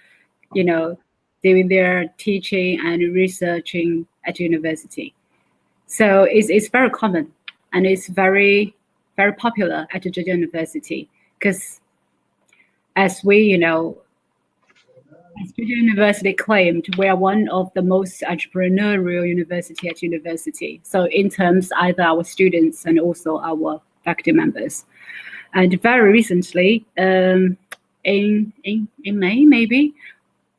doing their teaching and researching at university. So it's very common, and it's very, very popular at the university, because as we, as the university claimed, we are one of the most entrepreneurial university at university. So in terms either our students and also our faculty members. And very recently, in May, maybe,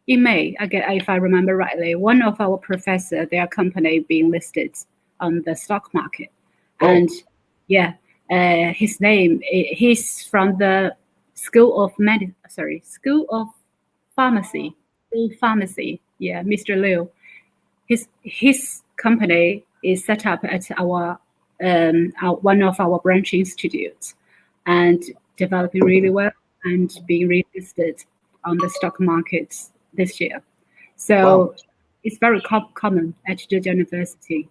in May, if I remember rightly, one of our professors, their company being listed on the stock market. Oh. And his name, he's from the School of Pharmacy. Yeah, Mr. Liu. His company is set up at our one of our branch institutes and developing really well and being relisted on the stock markets this year. So wow. It's very common at the university.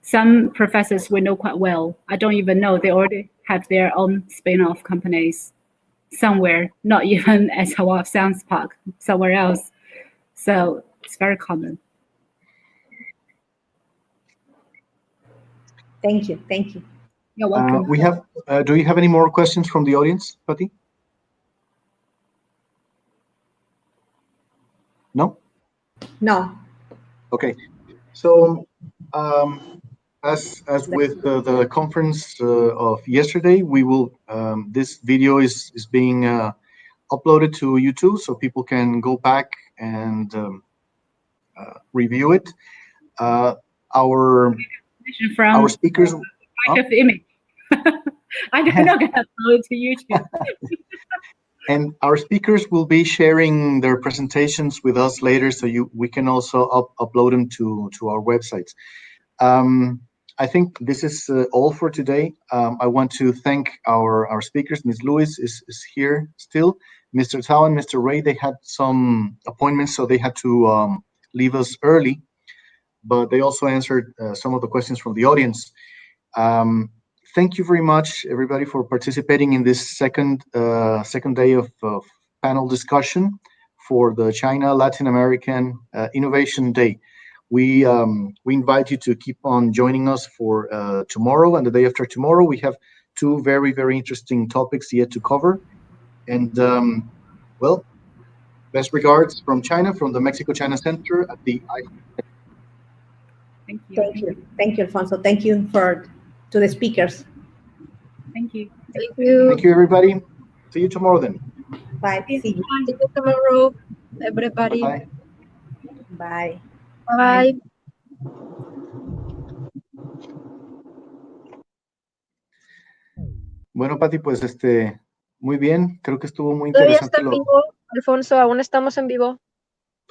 Some professors we know quite well. I don't even know, they already have their own spin-off companies somewhere, not even at our science park, somewhere else. So it's very common. Thank you. You're welcome. We have. Do you have any more questions from the audience, Patty? No. No. Okay. So, as with the conference of yesterday, we will. This video is being uploaded to YouTube, so people can go back and review it. Our speakers. Of image. I don't know how to upload it to YouTube. And our speakers will be sharing their presentations with us later, so we can also upload them to our websites. I think this is all for today. I want to thank our speakers. Ms. Lewis is here still. Mr. Tao and Mr. Ray, they had some appointments, so they had to leave us early, but they also answered some of the questions from the audience. Thank you very much, everybody, for participating in this second day of panel discussion for the China Latin American Innovation Day. We invite you to keep on joining us for tomorrow and the day after tomorrow. We have two very, very interesting topics yet to cover. And well, best regards from China, from the Mexico-China Center at the Thank you. Thank you, Alfonso. Thank you to the speakers. Thank you. Thank you. Thank you, everybody. See you tomorrow then. Bye. See you. See you tomorrow, everybody. Bye. Bye. Bye. Bueno, Pati, pues Muy bien, creo que estuvo muy Todavía interesante está en vivo, Alfonso, aún estamos en vivo.